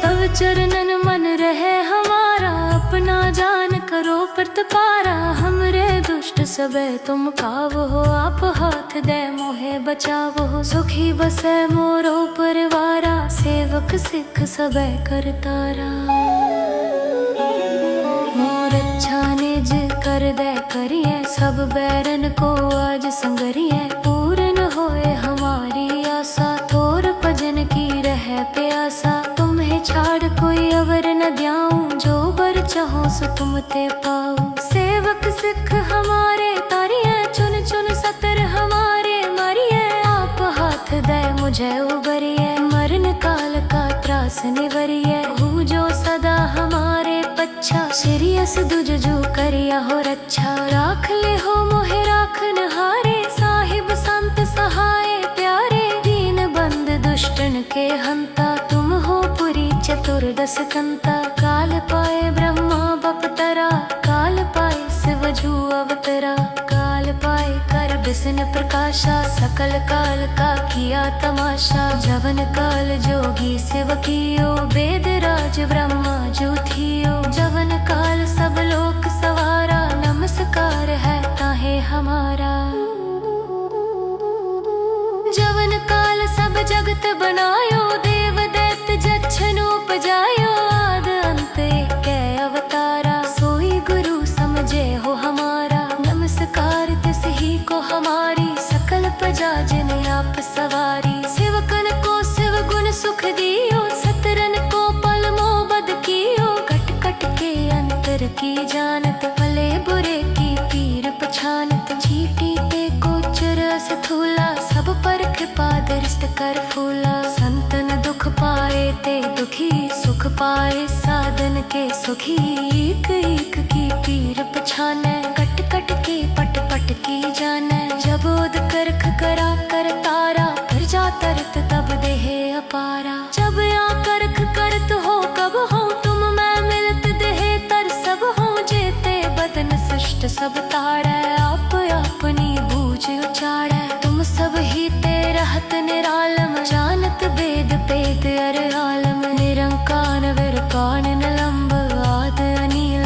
तब चरणन मन रहे हमारा, अपना जान करो प्रतिपारा। हमरे दुष्ट सबे तुम कावो हो, आप हाथ दे मोहे बचावो हो। सुखी बसे मोरो परिवारा, सेवक सिख सबे करतारा। मोर अच्छा निज कर दे करिए, सब बैरन को आज संगरिए। पूर्ण होए हमारी आशा, थोर भजन की रहे प्यासा। तुम्हें छाड़ कोई अवर न द्याऊं, जो बर चाहो सो तुम ते पाऊं। सेवक सिख हमारे तारिए, चुन चुन सतर हमारे मारिए। आप हाथ दे मुझे उबरिए, मरण काल का त्रास निवरिए। हूँ जो सदा हमारे पच्छा, सिरियस दुज जो करिया हो रक्षा। राख ले हो मोहे राखन हारे, साहिब संत सहाय प्यारे। दीन बंद दुष्टन के हंता, तुम हो पुरी चतुर्दश कंता। काल पाए ब्रह्मा बपतरा, काल पाए शिव जू अवतरा। काल पाए कर बिसन प्रकाशा, सकल काल का किया तमाशा। जवन काल जोगी शिव कियो, वेद राज ब्रह्मा जू थियो। जवन काल सब लोक सवारा, नमस्कार है ताहे हमारा। जवन काल सब जगत बनायो, देव दैत्य जच्छनु उपजायो। आद अंत कै अवतारा, सोई गुरु समझे हो हमारा। नमस्कार तिस ही को हमारी, सकल प्रजा जिन आप सवारी। सेवकन को शिव गुण सुख दियो, सतरन को पल मोबद कियो। कट कट के अंतर की जानत, भले बुरे की पीर पछानत। चीटी ते गोचर अस्थूला, सब पर कृपा दृष्ट कर फूला। संतन दुख पाए ते दुखी, सुख पाए साधन के सुखी। एक एक की पीर पछाने, कट कट के पट पट की जाने। जब उद करख करा कर तारा, कर जा तरत तब देहे अपारा। जब या करख करत हो कब हो, तुम मैं मिलत देहे तर सब हो। जेते बदन सृष्ट सब ताड़े, आप अपनी बूझ उचाड़े। तुम सब ही ते रहत निरालम, जानत वेद पेद अर आलम। निरंकार विरकान निलंब, आद अनील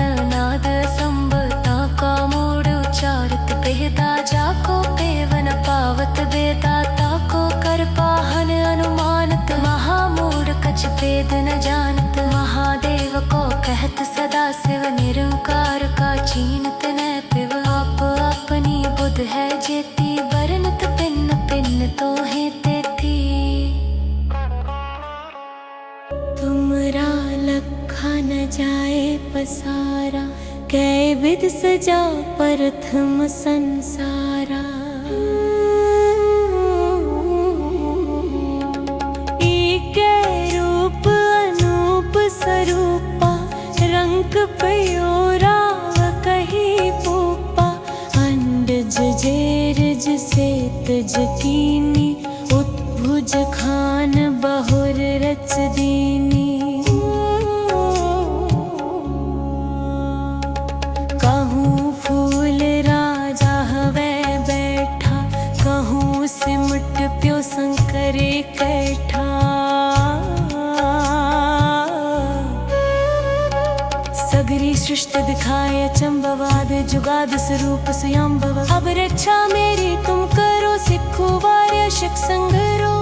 को पेवन पावत बेदाता को कर पाहन अनुमानत महामूढ़ कछ भेद न जानत महादेव को कहत सदा शिव निरंकार का चीनत न पिव आप अपनी बुध है जेती बरनत पिन पिन तो है तेती तुमरा लखा न जाए पसारा कै विध सजा प्रथम संसारा एकै रूप अनूप स्वरूपा रंग पयोराव कही पूपा अंडज जेरज सेत जकीनी उत्भुज खान बहुर रच दीनी सिमट प्यो संकरे कैठा सगरी सृष्टि दिखाए चंबवाद जुगाद स्वरूप स्वयंभव अब रक्षा मेरी तुम करो सिखो वार्य शिक संगरो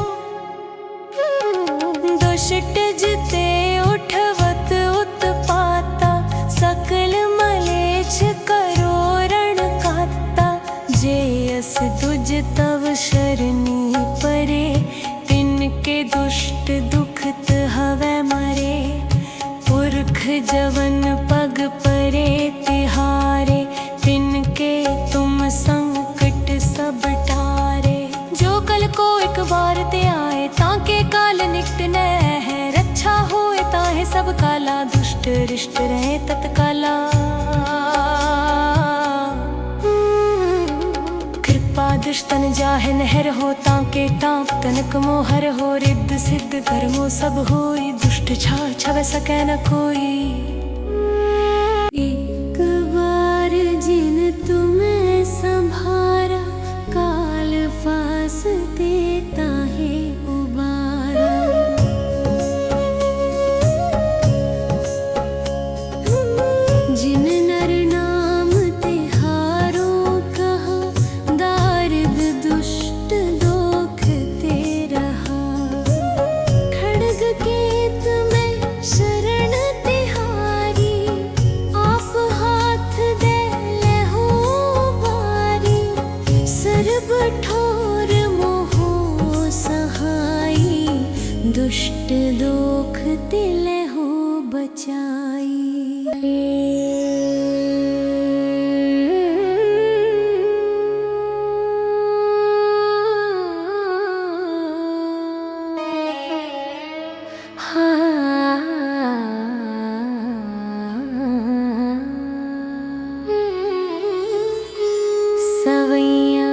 दुष्ट जिते उठवत उत्पाता सकल मलेच्छ करो रण काता जेयस तुझ तव शरणी परे तिनके दुष्ट दुखत हवै मरे पुरख जवन पग परे तिहारे तिनके तुम संकट सब टारे जो कल को एक बार ते आए ताके काल निकट न है रक्षा होए ताहे सब काला दुष्ट रिष्ट रहे तत्काला दुष्टन जाहे नहर हो ताके टाँप तनक मोहर हो रिद्ध सिद्ध धर्मो सब होई दुष्ट छा छव सकै न कोई एक बार जिन तुम्हें संभारा काल फास देता है उबारा जिन नर नाम तिहारो कहा दुष्ट दोख ते रहा खड्ग केत में शरण तिहारी आप हाथ दे लेहो बारी सर्ब ठोर मोहो सहाई दुष्ट दोख ते लेहो बचाई सवैया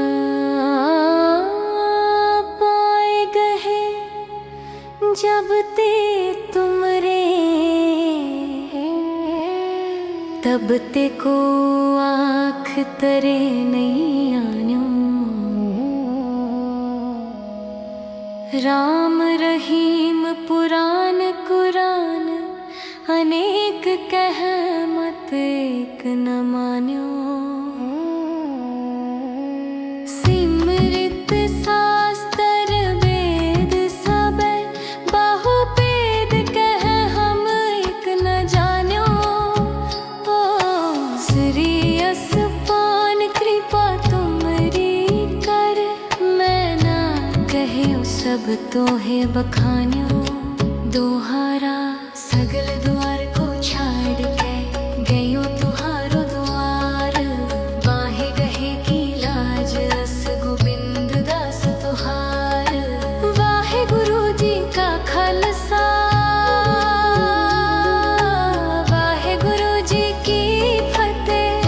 पाए गहे जब ते तुमरे तब ते को आँख तरे नहीं आन्यो राम रहीम पुराण कुरान अनेक कह मत एक न मान्यो सिमरित शास्त्र वेद सब बहुपेद कह हम एक न जान्यो श्री असपान कृपा तुमरी कर मैं ना कहे सब तो है बखान्यो दोहारा सगल द्वार को छाड़ के गयो तुहारो द्वार बाहे गहे की लाज अस गोविंद दास तुहार वाहे गुरु जी का खालसा वाहे गुरु जी की फतेह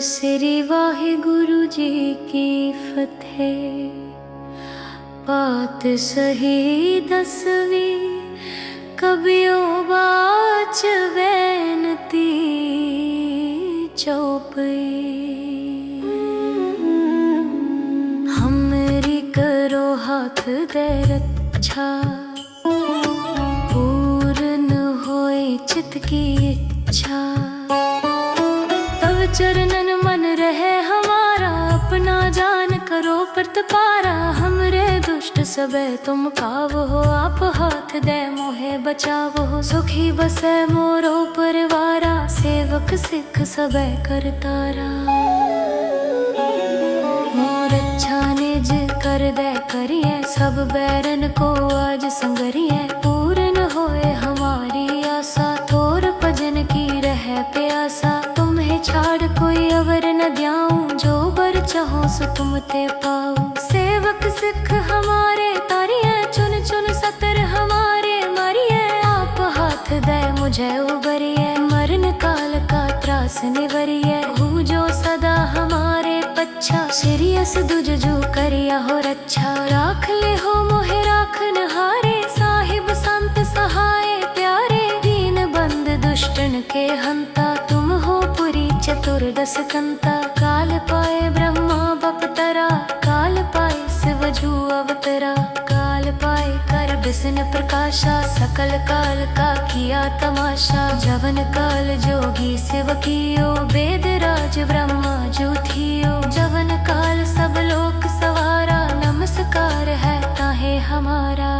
श्री वाहिगुरु जी की फतेह पात सही 10वीं कबियो बाच बेनती चौपई, हमरी करो हाथ दे रक्षा, पूर्ण होए चित की इच्छा। तब चरणन मन रहे हमारा, अपना जान करो प्रतिपारा। हमरे दुष्ट सबे तुम कावो, आप हाथ दे मोहे बचावो। सुखी बसे मोरो परिवारा, सेवक सिख सबे करतारा। मोर अच्छा निज कर दे करिए, सब बैरन को आज संगरिए। पूर्ण होए हमारी आशा, थोर भजन की रहे प्यासा। तुम्हें छाड़ कोई अवर न द्याऊं, जो बर चाहो सो तुम ते पाओ। सेवक सिख हमारे तारिए, चुन चुन सतर हमारे मारिए। आप हाथ दे मुझे उबरिए, मरण काल का त्रास निवरिए। हूँ जो सदा हमारे पच्छा, श्रीयस दुज जो करिया हो रक्षा। राख ले हो मोहे राखन हारे, साहिब संत सहाय प्यारे। दीन बंद दुष्टन के हंता, तुम हो पुरी चतुर्दश कंता। काल पाए ब्रह्मा बपतरा, काल पाए शिव जू अवतरा। काल पाए कर बिसन प्रकाशा, सकल काल का किया तमाशा। जवन काल जोगी शिव कियो, वेद राज ब्रह्मा जो थियो। जवन काल सब लोक सवारा, नमस्कार है ताहे हमारा।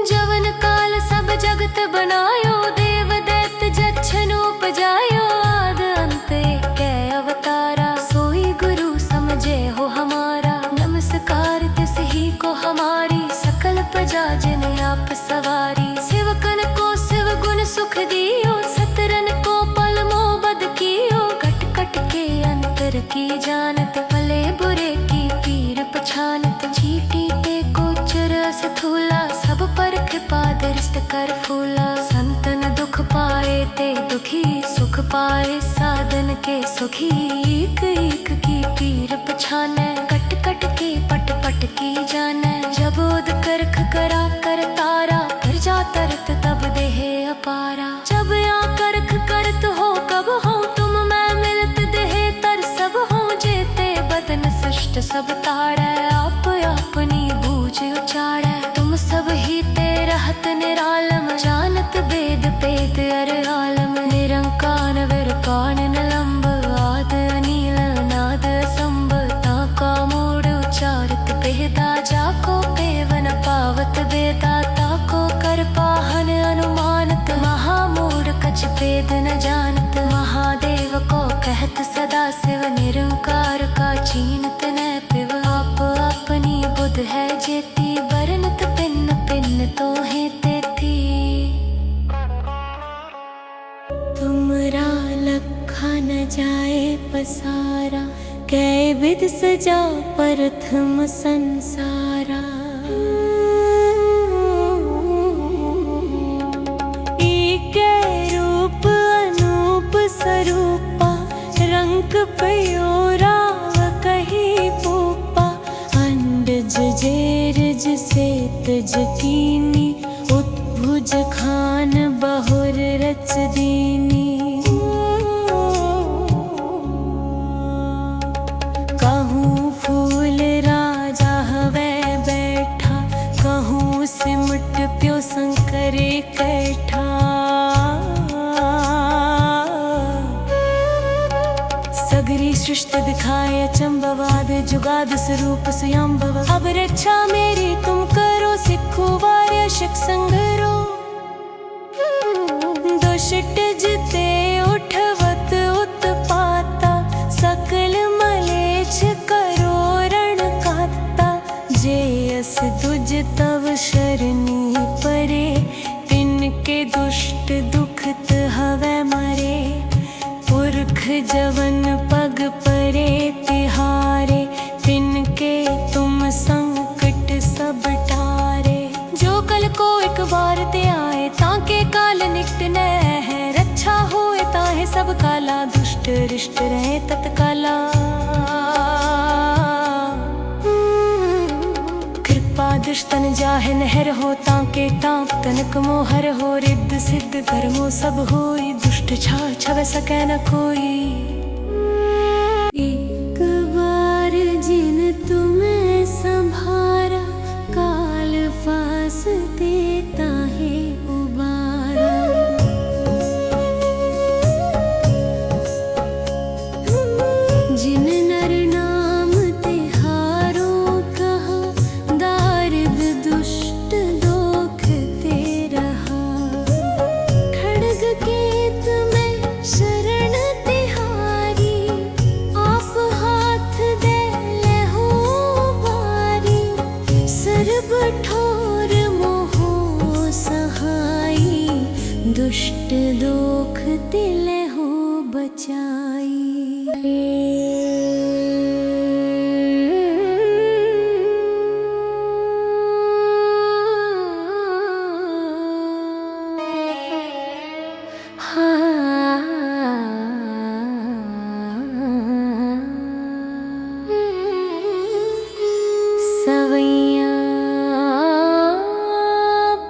जवन काल सब जगत बनायो, देव दैत्य जच्छन उपजायो। आद अंत कै अवतारा, सोई गुरु समझे हो हमारा। नमस्कार तिस ही को हमारी, सकल प्रजा जिन आप सवारी। सेवकन को शिव गुण सुख दियो, सतरन को पल मोबद कियो। कट कट के अंतर की जानत, भले बुरे की पीर पछानत। चीटी ते गोचर स्थूला, सब पर कृपा दृष्ट कर फूला। संतन दुख पाए ते दुखी, सुख पाए साधन के सुखी। एक एक की पीर पछाने, कट कट के पट पट की जाने। जब उद करख करा कर तारा, प्रजा तरत तब देह अपारा। जब या करख करत हो कब हो, तुम मैं मिलत देह तर सब हो। जेते बदन सृष्ट सब ताड़े, आप अपनी बूझ उचाड़े। तुम सब ही ते रहत निरालम, जानत वेद पेद अर आलम। निरंकार विरकान निलंब, आद अनील नाद असंभ। ताका मूढ़ उचारत भेदा, जाको पेवन पावत वेदा। ताको कर पाहन अनुमानत, महामूढ़ कछ भेद न जानत। महादेव को कहत सदा शिव, निरंकार का चीनत न पिव। आप अपनी बुध है जेती, बरनत पिन्न पिन्न तो है तेती। तुमरा लखा न जाए पसारा, कै विध सजा प्रथम संसारा। एकै रूप अनूप स्वरूपा, रंग पयोरा कही पूपा। अंडज जेरज से तज कीनी, उत्भुज खान बहुर रच दीनी। कहूँ फूल राजा हवे बैठा, कहूँ सिमट प्यो शंकरे कैठा। सगरी सृष्टि दिखाए चंबवाद, जुगाद स्वरूप स्वयंभव। अब रक्षा मेरी तुम करो, सिखो वार्य शिक संगरो। दुष्ट जिते उठवत उत्पाता, सकल मलेच्छ करो रण काता। जे अस दुज तव शरणी परे, तिनके दुष्ट दुखत हवे मरे। पुरख जवन पग परे तिहारे, तिनके तुम संकट सब टारे। जो कल को एक बार ते आए, ताके काल निकट न है। रक्षा होए ताहे सब काला, दुष्ट रिष्ट रहे तत्काला। कृपा दृष्ट तन जाहे नहर हो ताके ताप तनक मोहर हो रिद्ध सिद्ध कर्मो सब होई दुष्ट छा छव सकै न कोई। एक बार जिन तुम्हें संभारा काल फास देता है उबारा। जिन नर नाम तिहारो कहा दारिद दुष्ट दोख ते रहा। खड्ग केत में शरण तिहारी आप हाथ दे लेहो बारी। सर्ब ठोर मोहो सहाई दुष्ट दोख ते लेहो बचाई। सवैया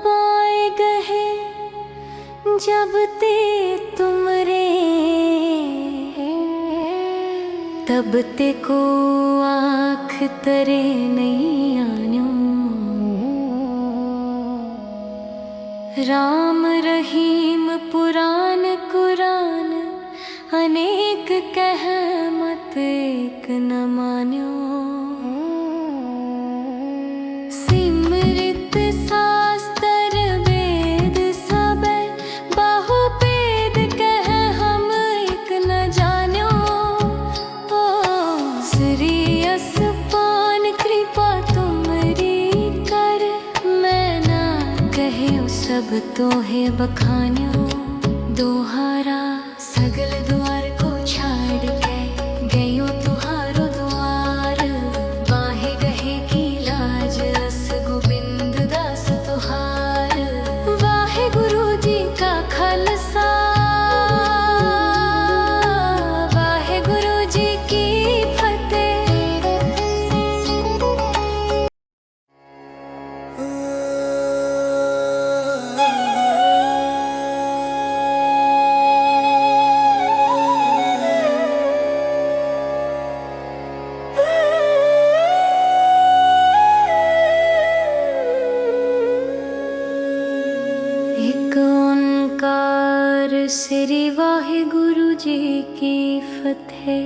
पाए गहे जब ते तुमरे तब ते को आँख तरे नहीं आन्यो। राम रहीम पुराण कुरान अनेक कह मत एक न मान्यो। सिमरित शास्त्र वेद सब बाहुपेद कह हम एक न जान्यो। श्री असपान कृपा तुमरी कर मैं ना कहे सब तोहे बखान्यो। दोहारा सगल द्वार को छाड़ के गयो तुहारो द्वार। बाहे गहे की लाज अस गोविंद दास तुहार। वाहे गुरु जी का खालसा वाहे गुरु जी की फतेह। एक ओंकार श्री वाहिगुरु जी की फतेह।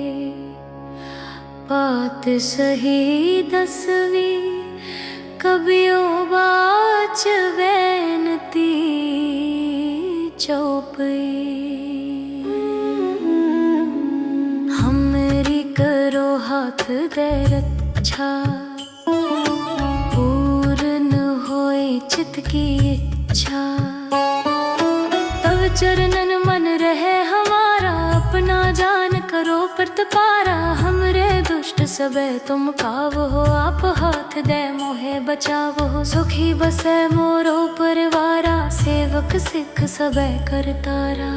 पात सही दसवीं कबियो बाच बैनती चौपई। हमरी करो हाथ दे रक्षा पूर्ण होए चित की इच्छा। तब चरणन मन रहे हमारा अपना जान करो प्रतपारा। हमरे दुष्ट सबे तुम काव हो आप हाथ दे मोहे बचाव हो। सुखी बसे मोरो परिवारा सेवक सिख सबे करतारा।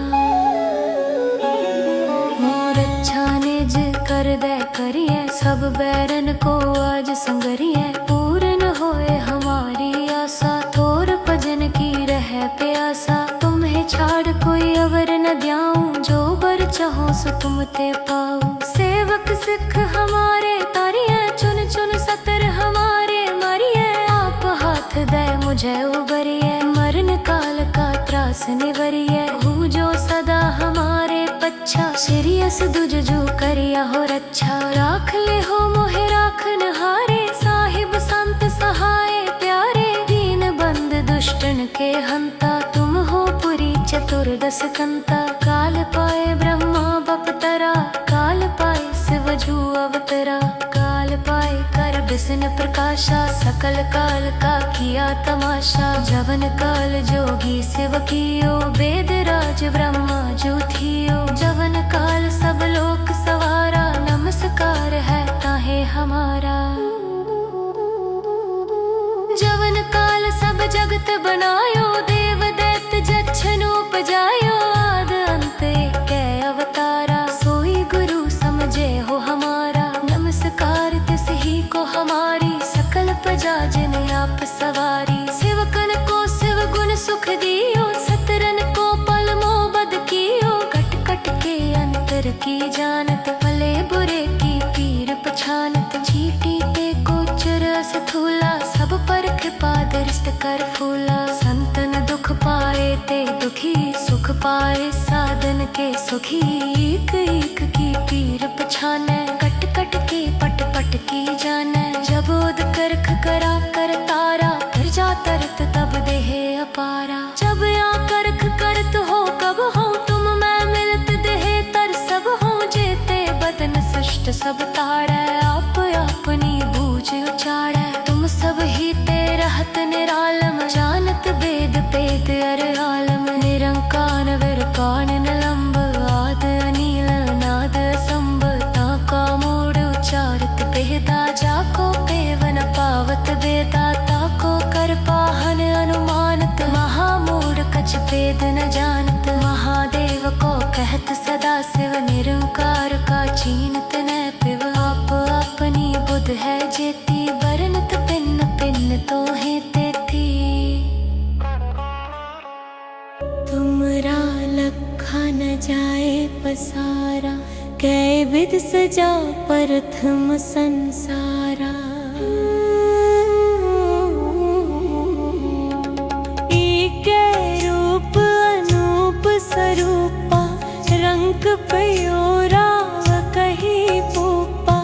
मोर अच्छा निज कर दे करिए सब बैरन को आज संगरिए। पूर्ण होए हमारी आशा थोर भजन की रहे प्यासा। तुम्हें छाड़ कोई अवर न द्याऊं जो बर चाहो सो तुम ते पाऊं। सेवक सिख हमारे तारिये चुन चुन सतर हमारे मारिये। आप हाथ दे मुझे उबरिए मरण काल का त्रास निवरिए। हूँ जो सदा हमारे पच्छा श्रीयस दुज जो करिया हो रक्षा। राख ले हो मोहे राखन हारे साहिब संत सहाय प्यारे। दीन बंद दुष्टन के हंता तुम हो पुरी चतुर्दश कंता। काल पाए ब्रह्मा बपतरा काल पाए शिव जू अवतरा। काल पाए कर बिसन प्रकाशा सकल काल का किया तमाशा। जवन काल जोगी शिव कियो वेद राज ब्रह्मा जो थियो। जवन काल सब लोक सवारा नमस्कार है ताहे हमारा। जवन काल सब जगत बनायो देव दैत्य जच्छनु उपजायो। आद अंत कै अवतारा सोई गुरु समझे हो हमारा। नमस्कार तिस ही को हमारी सकल प्रजा जिन आप सब सुख दियो, सतरन को पल मोबद कियो। कट कट के अंतर की जानत, भले बुरे की पीर पछानत। चीटी ते कोचर अस्थूला, सब पर कृपा दृष्ट कर फूला। संतन दुख पाए ते दुखी, सुख पाए साधन के सुखी। एक एक की पीर पछाने, कट कट के पट पट की जाने। जब उद करख करा कर तारा, फिर जा तरत तब देह अपारा। जब या करख करत हो कब हो, तुम मैं मिलत देह तर सब हो। जेते बदन सृष्ट सब ताड़े, आप अपनी बूझ उचाड़े। तुम सब ही ते रहत निरालम, जानत वेद पेद अर आलम। निरंकार विरकान निलंब, आद अनील नाद असंभ। ताका मूड उचारत बेदा, जाको पेवन पावत बेदा। ताको कर पाहन अनुमानत, महामूढ़ कछ भेद न जानत। महादेव को कहत सदा शिव, निरंकार का चीनत न पिव। आप अपनी बुध है जेती, बरनत पिन पिन तो है तेती। तुमरा लखा न जाए पसारा, कै विध सजा प्रथम संसारा। एकै रूप अनूप स्वरूपा, रंग पयोराव कही पूपा।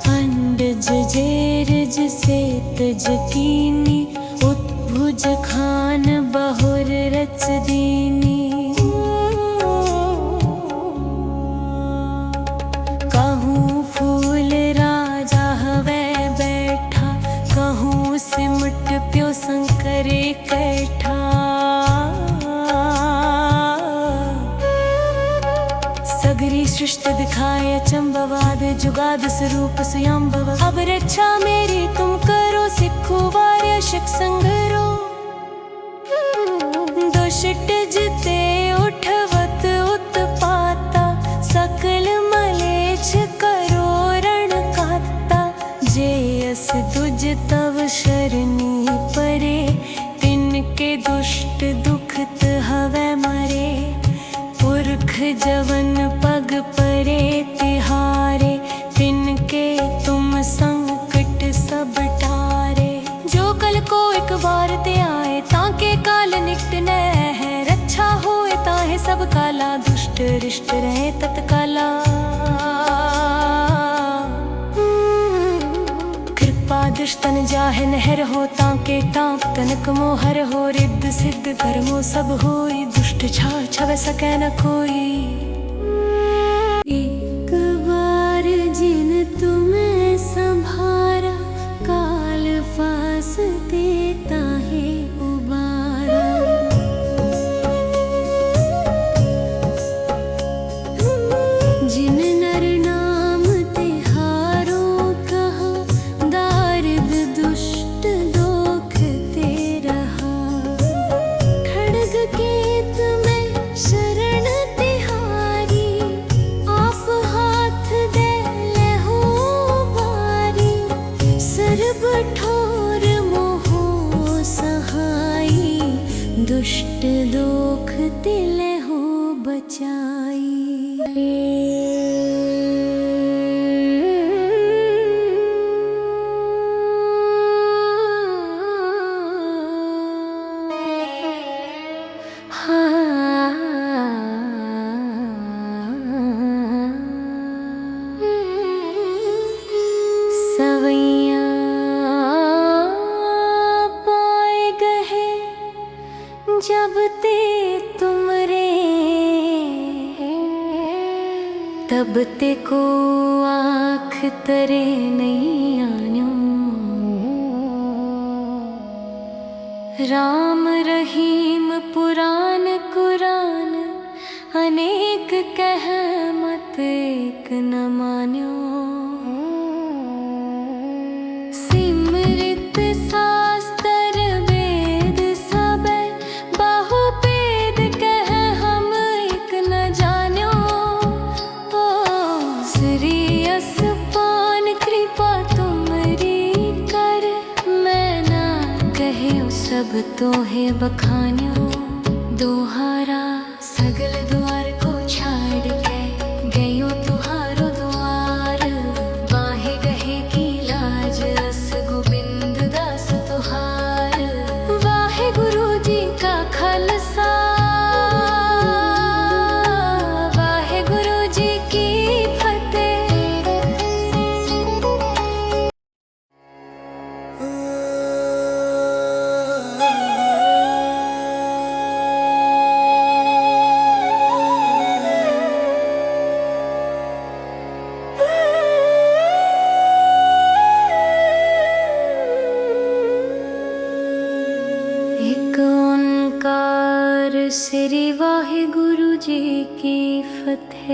अंडज जेरज सेतज कीनी, उत्भुज खान बहुर रच दीनी। कहूँ फूल राजा हवै बैठा, कहूँ सिमट प्यो शंकर कैठा। सगरी सृष्टि दिखाए अचंभवाद, जुगाद स्वरूप स्वयंभव। अब रक्षा मेरी तुम करो, सिखो वार्य शिक संगरो। दुष्ट जिते उठवत उत्पाता, सकल मलेच्छ करो रण काता। जे अस तुझ तव शरणी परे, तिनके दुष्ट दुखत हवै मरे। पुरख जवन पग परे तिहारे, तिनके तुम संकट सब टारे। जो कल को एक बार ते आए, ताके काल निकट न है। रक्षा होए ताहे सब काला, दुष्ट रिष्ट रहे तत्काला। कृपा दृष्टन जाहे नहर हो, ताके टाप तनक मोहर हो। रिद्ध सिद्ध धर्मो सब होई, दुष्ट छा छव सकै न कोई। एक बार जिन तुम्हें संभारा, काल फास देता है उबारा। जिन नर नाम तिहारो कहा, दारिद दुष्ट दोख ते रहा। खड्ग केत में शरण तिहारी, आप हाथ दे लेहो बारी। सर्ब ठोर मोहो सहाई, दुष्ट दोख ते लेहो बचाई। सवैया पाए गहे, जब ते तुमरे। तब ते को आँख तरे नहीं आन्यो। राम रहीम पुराण कुरान, अनेक कह मत एक न मान्यो। सिमरित शास्त्र वेद सब, बहुपेद कह हम एक न जान्यो। श्री यस पान कृपा तुमरी कर, मैं ना कहे सब तो है बखान्यो। दोहारा सगल द्वार को छाड़ के गयो तुहारो द्वार, बाहे गहे की लाज अस गोबिंद दास तुहार। वाहे गुरु जी का खालसा, वाहे गुरु जी की फतेह। एक ओंकार श्री वाहिगुरु जी की फतेह।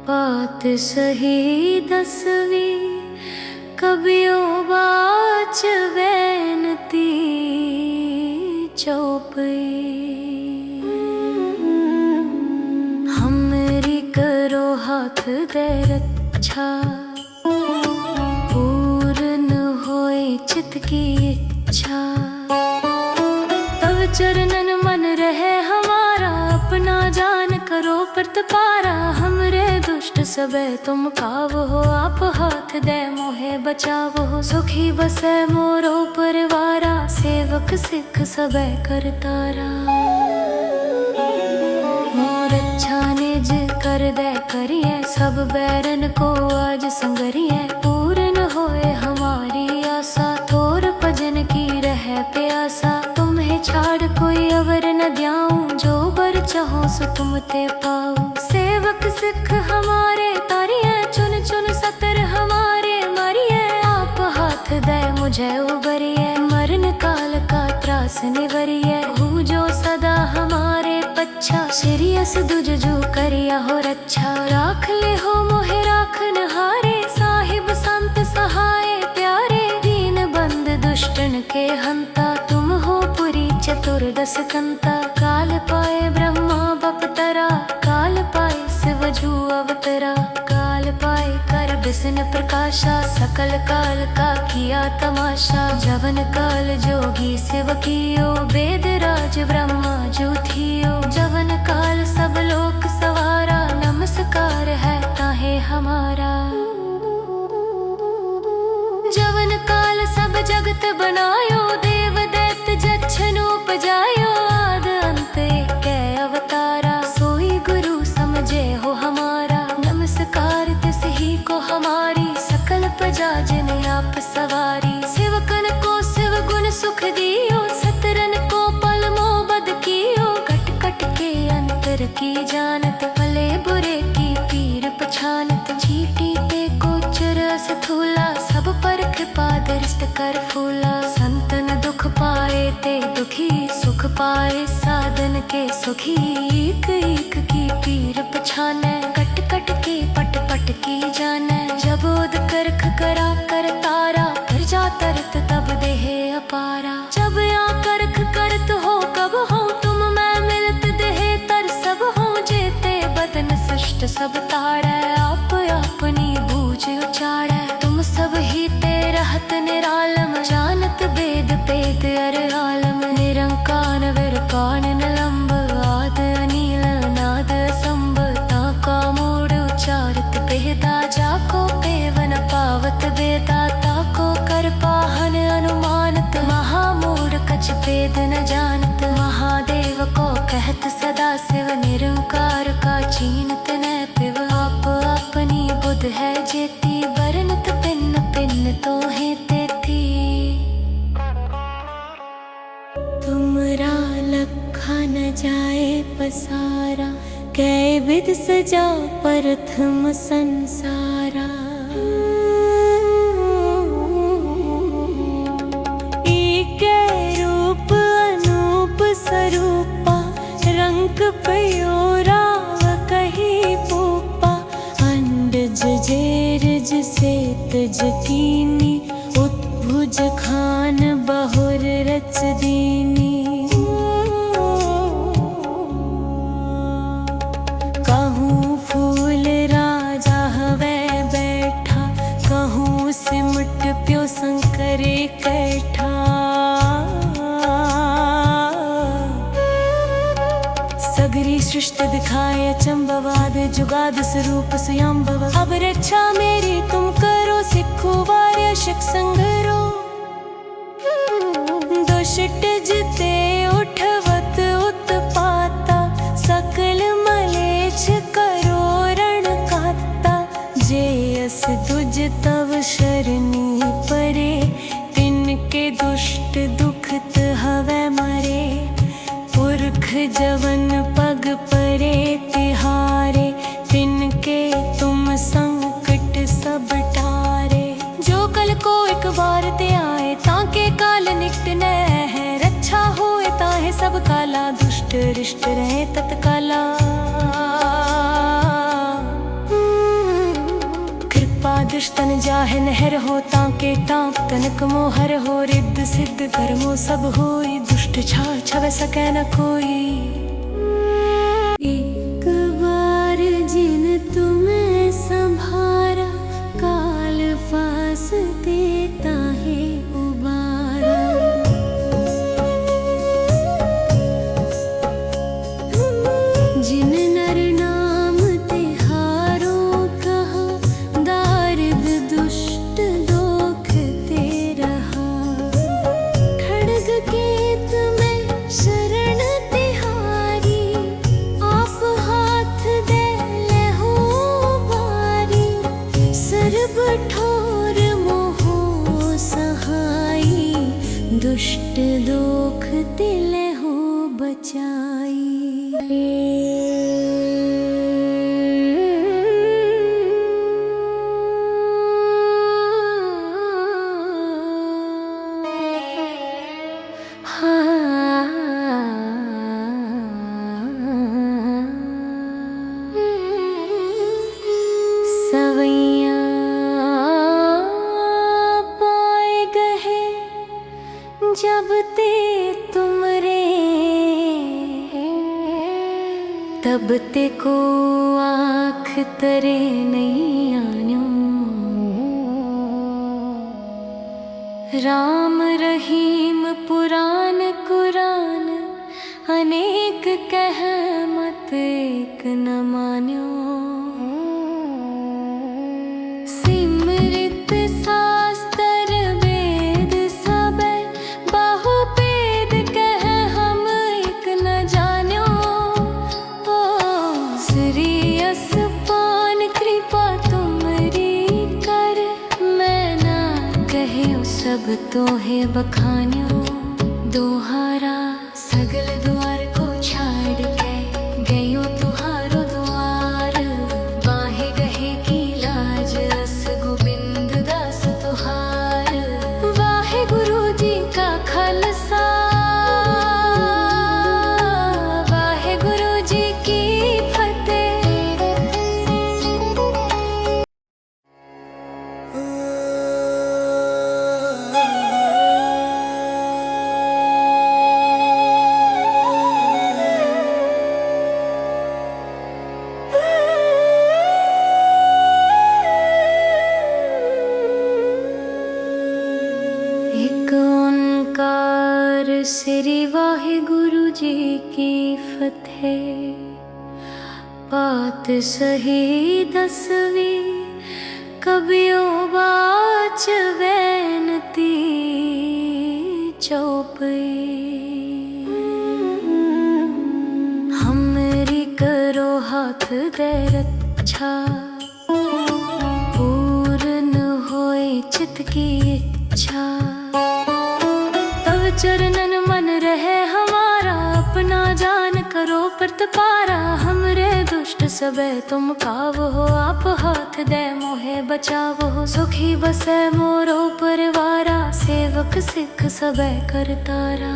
पात सही दसवीं कबियो बाच बैनती चौपई। हमरी करो हाथ दे रक्षा, पूर्ण होए चित की इच्छा। तव चरणन मन रहे हमारा, अपना जान करो प्रतिपारा। हमरे दुष्ट सबे तुम काव हो, आप हाथ दे मोहे बचाव हो। सुखी बसे मोरो परिवारा, सेवक सिख सबे करतारा। मोर अच्छा निज कर दे करिए, सब बैरन को आज संगरिए। पूर्ण होए हमारी आशा, थोर भजन की रहे प्यासा। तुम्हें छाड़ कोई अवर न द्याऊं, जो बर चाहो सो तुम ते पाओ। सेवक सिख हमारे तारिए, चुन चुन सतर हमारे मारिए। आप हाथ दे मुझे उबरिए, मरण काल का त्रास निवरिए। हो जो सदा हमारे पच्छा, सिरियस दुज जो करिया हो रक्षा। राख ले हो मोहे राखन हारे, साहिब संत सहाय प्यारे। दीन बंद दुष्टन के हंता, तुम हो पुरी चतुर्दश कंता। काल पाए ब्रह्मा बपतरा, काल पाए शिव जू अवतरा। काल पाए कर बिसन प्रकाशा, सकल काल का किया तमाशा। जवन काल जोगी शिव कियो, वेद राज ब्रह्मा जू थियो। जवन काल सब लोक सवारा, नमस्कार है ताहे हमारा। जवन काल सब जगत बनायो, देव दैत्य जच्छन उपजायो। आद अंत कै अवतारा, सोई गुरु समझे हो हमारा। नमस्कार तिस ही को हमारी, सकल प्रजा जिन आप सवारी। सेवकन को शिव गुण सुख दियो, सतरन को पल मोबद कियो। कट कट के अंतर की जानत, भले बुरे की पीर पछानत। चीटी ते कोचर स्थूला, सब पर कृपा दृष्ट कर फूला। संतन दुख पाए ते दुखी, सुख पाए साधन के सुखी। एक एक की पीर पछाने, कट कट के पट पट की जाने। जब उद करख करा कर तारा, कर जा तरत तब देह अपारा। जब या करख करत हो कब हो, तुम मैं मिलत देह तर सब हो। जेते बदन सृष्ट सब ताड़े, आप अपनी बूझ उचाड़े। तुम सब ही ते रहत निरालम, जानत वेद पेद अर आलम। निरंकार विरकान निलंब, आद अनील नाद संभ। ताका मूड उचारत पेदा, जाको पेवन पावत वेदा। ताको कर पाहन अनुमानत, महामूड कछ पेद न जानत। महादेव को कहत सदा शिव, निरंकार का चीनत न पिव। आप अपनी बुध है जेती, बरनत पिन्न पिन्न तो है तेती। तुमरा लखा न जाए पसारा, कै विध सजा प्रथम संसारा। एकै रूप अनूप स्वरूपा, रंग पयोरा कही पूपा। अंडज जेरज से तज कीनी, उत्भुज खान बहुर रच दीनी। कहूँ फूल राजा हवे बैठा, कहूँ सिमट प्यो शंकर कैठा। सगरी सृष्टि दिखाए अचंबवाद जुगाद स्वरूप स्वयंभव। अब रक्षा मेरी तुम करो, सिखो वार्य शिख संगरो। दुष्ट जिते उठवत उत्पाता, सकल मलेच्छ करो रण काता। जे अस दुज तव शरणी परे, तिनके दुष्ट दुखत हवै मरे। पुरख जवन पग परे तिहारे, तिनके तुम संकट सब टारे। जो कल को एक बार ते आए, ताके काल निकट न है। रक्षा होए ताहे सब काला, दुष्ट रिष्ट रहे तत्काला। दुष्टन जाहे नहर हो, ताके ताप तनक मोहर हो। रिद्ध सिद्ध कर्मो सब होई, दुष्ट छा छव सकै न कोई। एक बार जिन तुम्हें संभारा, काल फास देता है उबारा। जिन नर नाम तिहारो कहा, दारिद दुष्ट दोख ते रहा। खड्ग केत में शरण तिहारी, आप हाथ दे लेहो बारी। सर्ब ठोर मोहो सहाई, दुष्ट दोख ते लेहो बचाई। सवैया पाए गहे जब ते तुमरे, तब ते को आँख तरे नहीं आन्यो। राम रहीम पुराण कुरान, अनेक कह मत एक न मान्यो। सिमरित शास्त्र वेद सबे, बहुपेद कह हम एक न जान्यो। ओ श्री असपान कृपा तुमरी कर, मैं ना कहे सब तोहे बखान्यो। दोहारा सगल द्वार को छाड़ के, गयो तुहारो द्वार। बाहे गहे की लाज, अस गोबिंद दास तुहार। वाहे गुरु जी का खालसा, वाहे गुरु जी की फतेह। एक ओंकार श्री वाहे गुरु जी की फतेह। पात सही दसवीं, कबियो बाच बैनती चौपई। हमरी करो हाथ दे रक्षा, पूर्ण होए चित की इच्छा। तव चरणन मन रहे हमारा, अपना जान करो प्रतिपारा। हमरे दुष्ट सबे तुम काव हो, आप हाथ दे मोहे बचाव हो। सुखी बसे मोरो परिवारा, सेवक सिख सबे करतारा।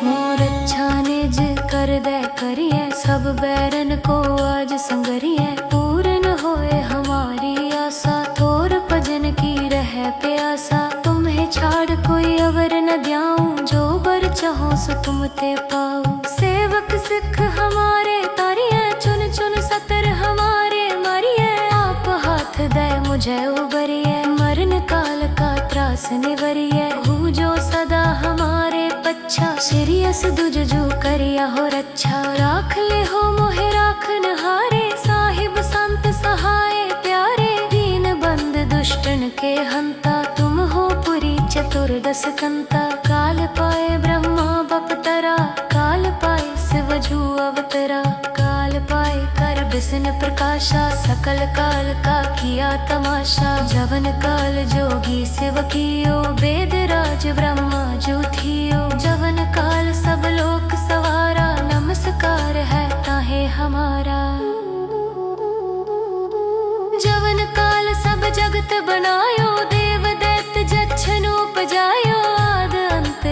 मोर अच्छा निज कर दे करिए, सब बैरन को आज संगरिए। पूर्ण होए हमारी आशा, थोर भजन की रहे प्यासा। तुम्हें छाड़ कोई अवर न द्याऊं, जो बर चाहो सो तुम ते पाऊं। सेवक सिख हमारे तारिये, चुन चुन सतर हमारे मारिये। आप हाथ दे मुझे उबरिए, मरण काल का त्रास निवरिए। हूँ जो सदा हमारे पच्छा, श्री अस दुज जो करिया हो रक्षा राख ले हो मोहे राखन हारे साहिब संत सहाय प्यारे दीन बंद दुष्टन के हंता तुम हो पुरी चतुर्दश कंता काल पाए ब्रह्मा बपतरा काल पाए शिव जू अवतरा काल पाए कर बिसन प्रकाशा सकल काल का किया तमाशा जवन काल जोगी शिव कियो वेद राज ब्रह्मा जो थियो जवन काल सब लोक सवारा नमस्कार है ताहे हमारा जवन काल सब जगत बनायो देव दैत्य जच्छनु उपजायो आद अंत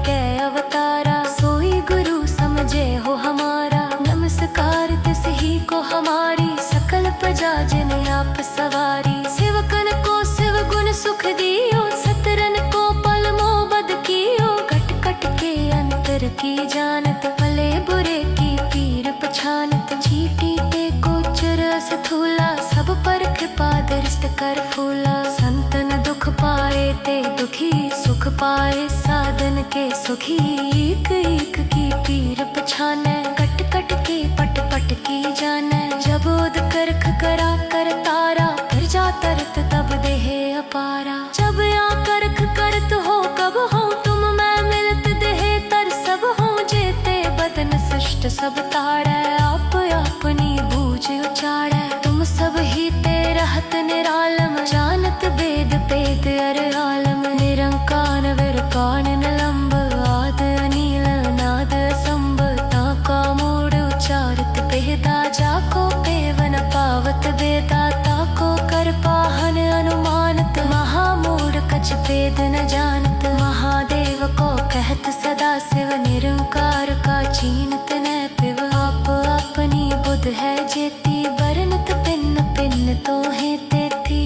कै अवतारा सोई गुरु समझे हो हमारा नमस्कार तिस ही को हमारी सकल प्रजा जिन आप सवारी सेवकन को शिव गुण सुख दियो सतरन को पल मोबद कियो कट कट के अंतर की जानत भले बुरे की पीर पछानत चीटी ते कोचर अस्थूला सब पर कृपा दृष्ट कर फूला संतन दुख पाए ते दुखी सुख पाए साधन के सुखी एक एक की पीर पछाने कट कट के पट पट की जाने जब उद करख करा कर तारा फिर जा तरत तब देह अपारा जब या करख करत हो कब हो तुम मैं मिलत देह तर सब हो जेते बदन सृष्ट सब ताड़े आप अपनी बूझ उचाड़े तुम सब ही ते रहत निरालम जानत वेद पेद अर आलम निरंकार विरकान निलंब आद अनील नाद संभ ताका मूड उचारत बेदा जाको पेवन पावत बेदा ताको कर पाहन अनुमानत महामूड कछ भेद न जानत महादेव को कहत सदा शिव निरंकार का चीनत न पिव आप अपनी बुध है जेती बरनत पिन्न पिन्न तो है तेती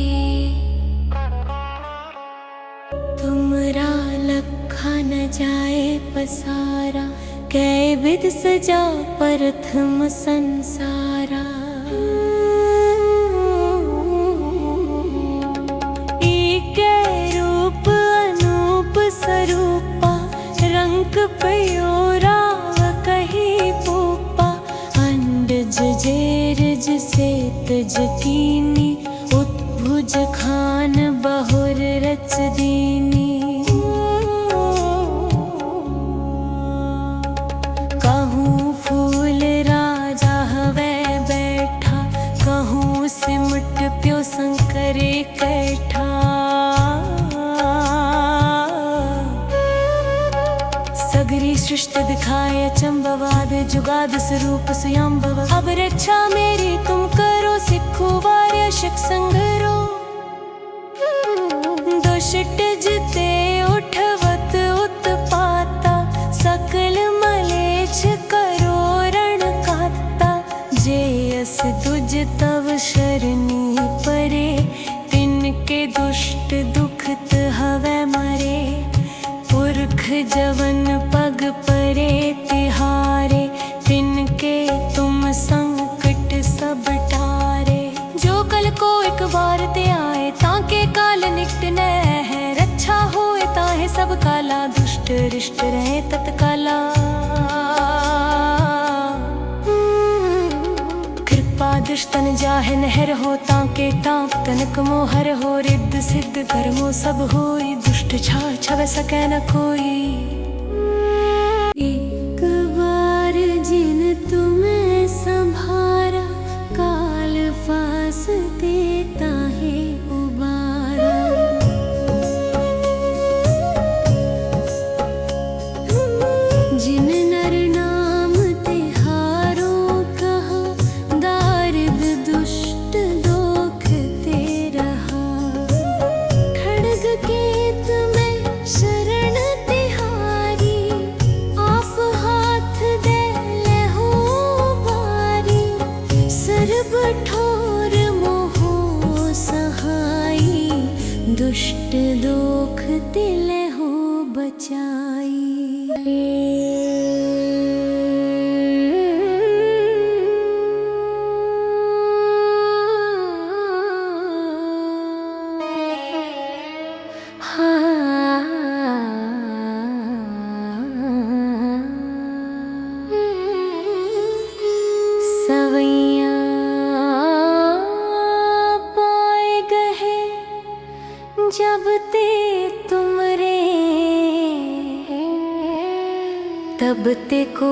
तुमरा लखा न जाए पसारा कै विध सजा प्रथम संसारा एक रूप अनूप स्वरूपा रंग पयोराव कही पूपा अंडज जेरज से तज कीनी उत्भुज खान बहुर रच दीनी कहूँ फूल राजा हवे बैठा कहूँ सिमट प्यो शंकरे कैठा सगरी सृष्टि दिखाए चंबवाद जुगाद स्वरूप स्वयंभव अब रक्षा मेरी तुम करो सिखो वार्य शिक संगरो दुष्ट जिते उठवत उत्पाता सकल मलेच्छ करो रण काता जे अस तुझ तव शरणी परे तिनके दुष्ट दुखत हवे मरे पुरख जवन पग परे तिहारे तिनके तुम संकट सब टारे जो कल को एक बार ते आए ताके काल निकट न है रक्षा होए ताहे सब काला दुष्ट रिष्ट रहे तत्काला कृपा दुष्टन जाहे नहर हो ताके ताप तनक मोहर हो रिद्ध सिद्ध धर्मो सब होई दुष्ट छा छव सकै न कोई एक बार जिन तुम्हें संभारा काल फास देता है उबारा जिन नर नाम तिहारो कहा दारिद दुष्ट दोख ते रहा खड्ग केत में शरण तिहारी आप हाथ दे ले हो बारी सर्ब ठोर मोहो सहाई दुष्ट दोख तिले हो बचाई हाँ तब ते को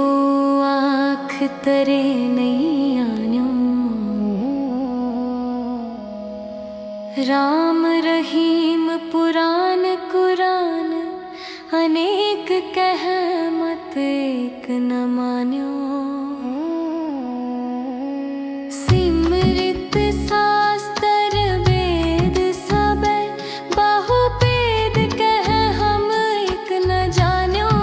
आँख तरे नहीं आन्यो। राम रहीम पुराण कुरान अनेक कह मत एक न मान्यो। सिमरित शास्त्र वेद सब बाहु भेद कह हम एक न जान्यो।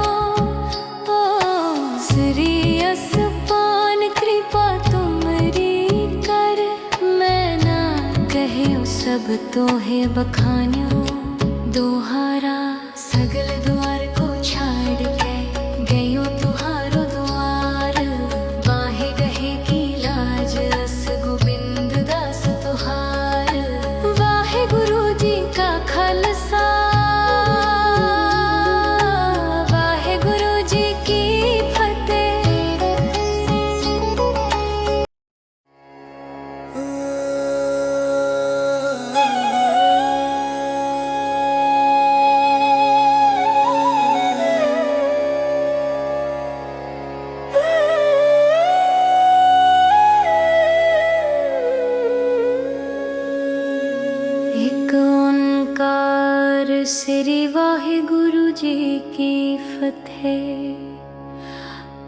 श्री असपान कृपा तुमरी कर मैं ना कहो सब तोहे बखान्यो। दोहारा सगल द्वार को छाड़ के गयो तुहारो द्वार। बाहे गहे की लाज अस गोविंद दास तुहार। वाहे गुरु जी का खालसा वाहे गुरु जी की फतेह। एक ओंकार श्री वाहिगुरु जी की फतेह।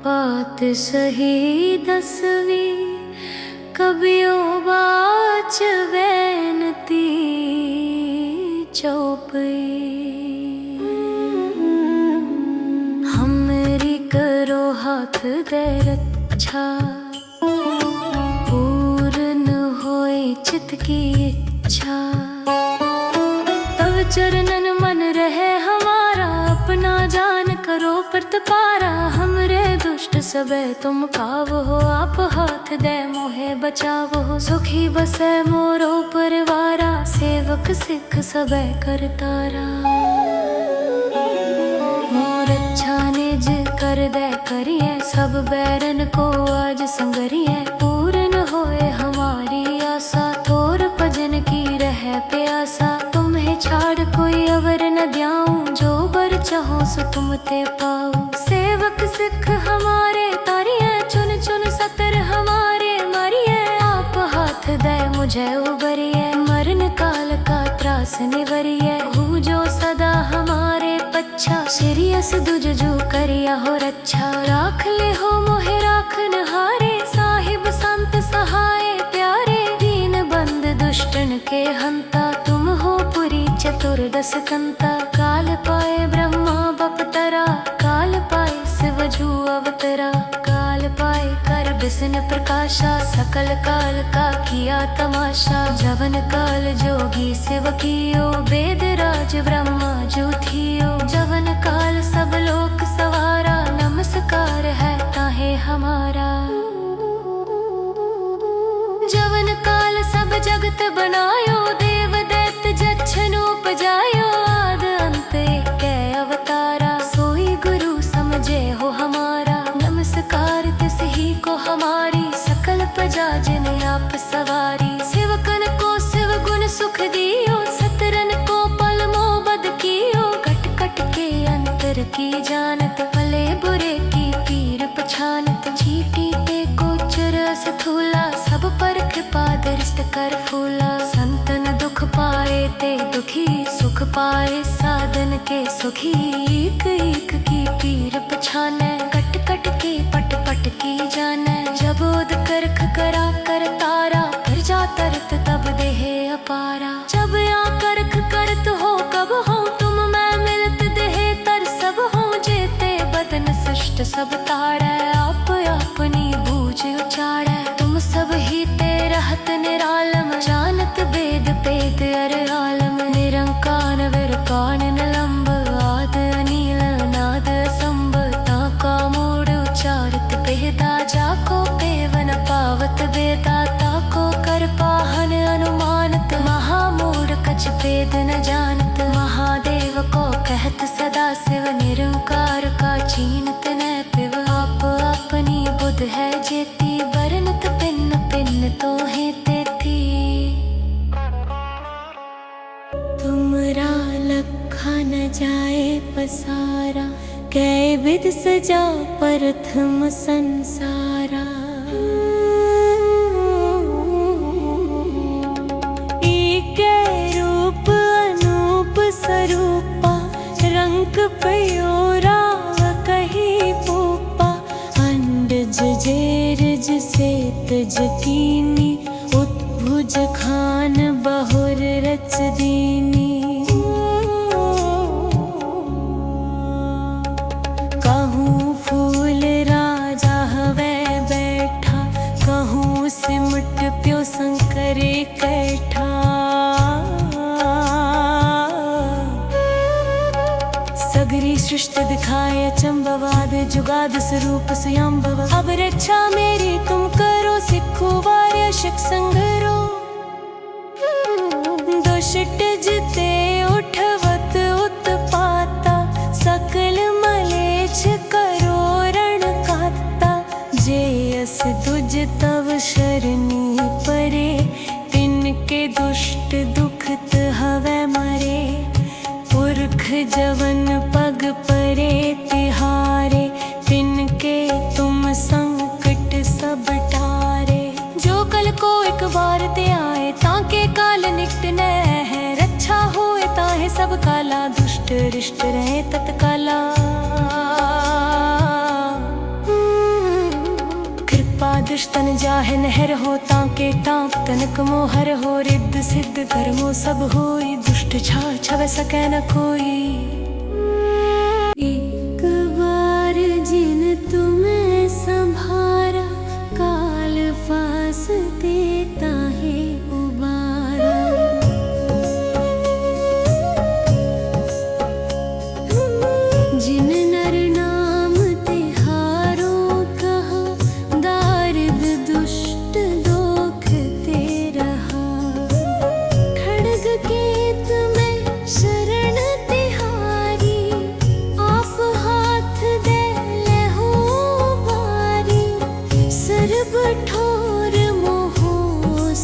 बात सही दसवीं कबियो बाच बेनती चौपई। हमरी करो हाथ दे रक्षा पूर्ण होए चित की इच्छा। तब चरणन मन रहे हमारा अपना जान करो प्रतिपारा। हमरे दुष्ट सबे तुम काव हो आप हाथ दे मोहे बचाव हो। सुखी बसे मोरो परिवारा सेवक सिख सबे करतारा। मोर अच्छा निज कर दे करिए सब बैरन को आज संगरिए। पूर्ण होए हमारी आशा थोर भजन की रहे प्यासा। तुम्हें छाड़ कोई अवर न द्याऊं जो बर चाहो सो तुम ते पाओ। सेवक सिख हमारे तारिये चुन चुन सतर हमारे मारिये। आप हाथ दे मुझे उबरिए मरण काल का त्रास निवरिए। हूँ जो सदा हमारे पच्छा सिरियस दुज जो करिया हो रक्षा। राख ले हो मोहे राखन हारे साहिब संत सहाय प्यारे। दीन बंद दुष्टन के हंता तुम हो पुरी चतुर्दश कंता। काल पाए ब्रह्मा बपतरा काल पाए शिव जू अवतरा। काल पाए कर बिसन प्रकाशा सकल काल का किया तमाशा। जवन काल जोगी शिव कियो वेद राज ब्रह्मा जू थियो। जवन काल सब लोक सवारा नमस्कार है ताहे हमारा। जवन काल सब जगत बनायो देव दैत्य जच्छनु उपजायो। आद अंत एक अवतारा सोई गुरु समझे हो हमारा। नमस्कार तिस ही को हमारी सकल प्रजा जिन आप सवारी। सेवकन को शिव गुण सुख दियो सतरन को पल मोह बद कियो। कट कट के अंतर की जानत भले बुरे की पीर पछानत। चीटी ते को चरस थूला सब पर कृपा दृष्ट कर फूला। संतन दुख पाए ते दुखी सुख पाए साधन के सुखी। एक एक की पीर पछाने कट कट के पट पट की जाने। जब उद करख करा कर तारा कर जा तरत तब देहे अपारा। जब या करख करत हो कब हो तुम मैं मिलत देहे तर सब हो। जेते बदन सृष्ट सब ताड़े आप अपनी बूझ उचाड़े। तुम सब ही ते रहत निरालम जानत वेद पेद अर आलम। निरंकार विरकान निलंब आद अनील नाद संभ। ताका मूड उचारत बेदा जाको पेवन पावत बेदा। ताको कर पाहन अनुमानत महामूड कछ भेद न जानत। महादेव को कहत सदा शिव निरंकार का चीनत न पिव। आप अपनी बुध है जेती बरनत पिन पिन तो है तेती। तुमरा लखा न जाए पसारा कै विध सजा प्रथम संसारा। एकै रूप अनूप स्वरूपा, रंग पयोराव कही पोपा। अंडज जेरज सेतज कीनी, उत्भुज खान बहुर रच दीनी। कहूँ फूल राजा हवै बैठा, कहूँ सिमट प्यो शंकरे कैठा। सगरी सृष्टि दिखाए अचंबवाद, जुगाद स्वरूप स्वयंभव। अब रक्षा मेरी तुम करो, सिखो वार्य शिक संगरो। दुष्ट जिते उठवत उत्पाता, सकल मलेच्छ करो रण काता। जे अस तुझ तव शरणी परे, तिनके दुष्ट दुखत हवै मरे। पुरख जवन पग परे तिहारे, तिनके तुम संकट सब टारे। जो कल को एक बार ते आए, ताके काल निकट न है। रक्षा होए ताहे सब काला, दुष्ट रिष्ट रहे तत्काला। कृपा दुष्टन जाहे नहर हो, ताके टाँप तनक मोहर हो। रिद्ध सिद्ध कर्मो सब होई, दुष्ट छा छवै सकै न कोई। एक बार जिन तुम्हें संभारा, काल फास देता है उबारा। जिन नर नाम तिहारो कहा, दारिद दुष्ट दोख ते रहा। खड्ग केत में शरण तिहारी, आप हाथ दे लेहो बारी। सर्ब ठोर मोहो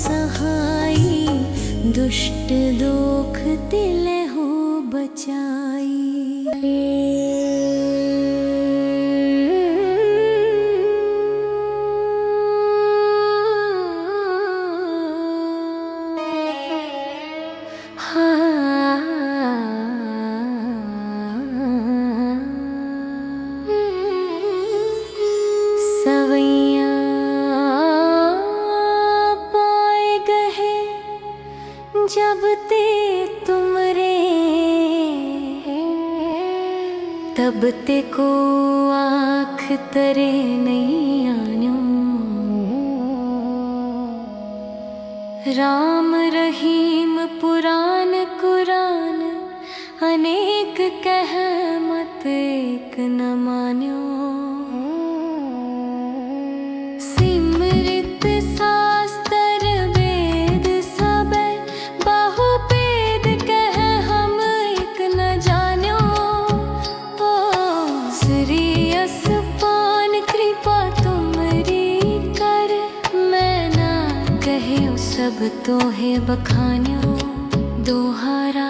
सहाई, दुष्ट दोख ते लेहो बचाई। सवैया पाए गहे जब ते तुमरे, तब ते को आँख तरे नहीं आन्यो। राम रहीम पुराण कुरान, अनेक कह मत एक न मान्यो। सिमरित शास्त्र वेद सबे, बहुपेद कह हम एक न जान्यो। श्री असपान कृपा तुमरी कर, मैं ना कहे सब तोहे बखान्यो। दोहारा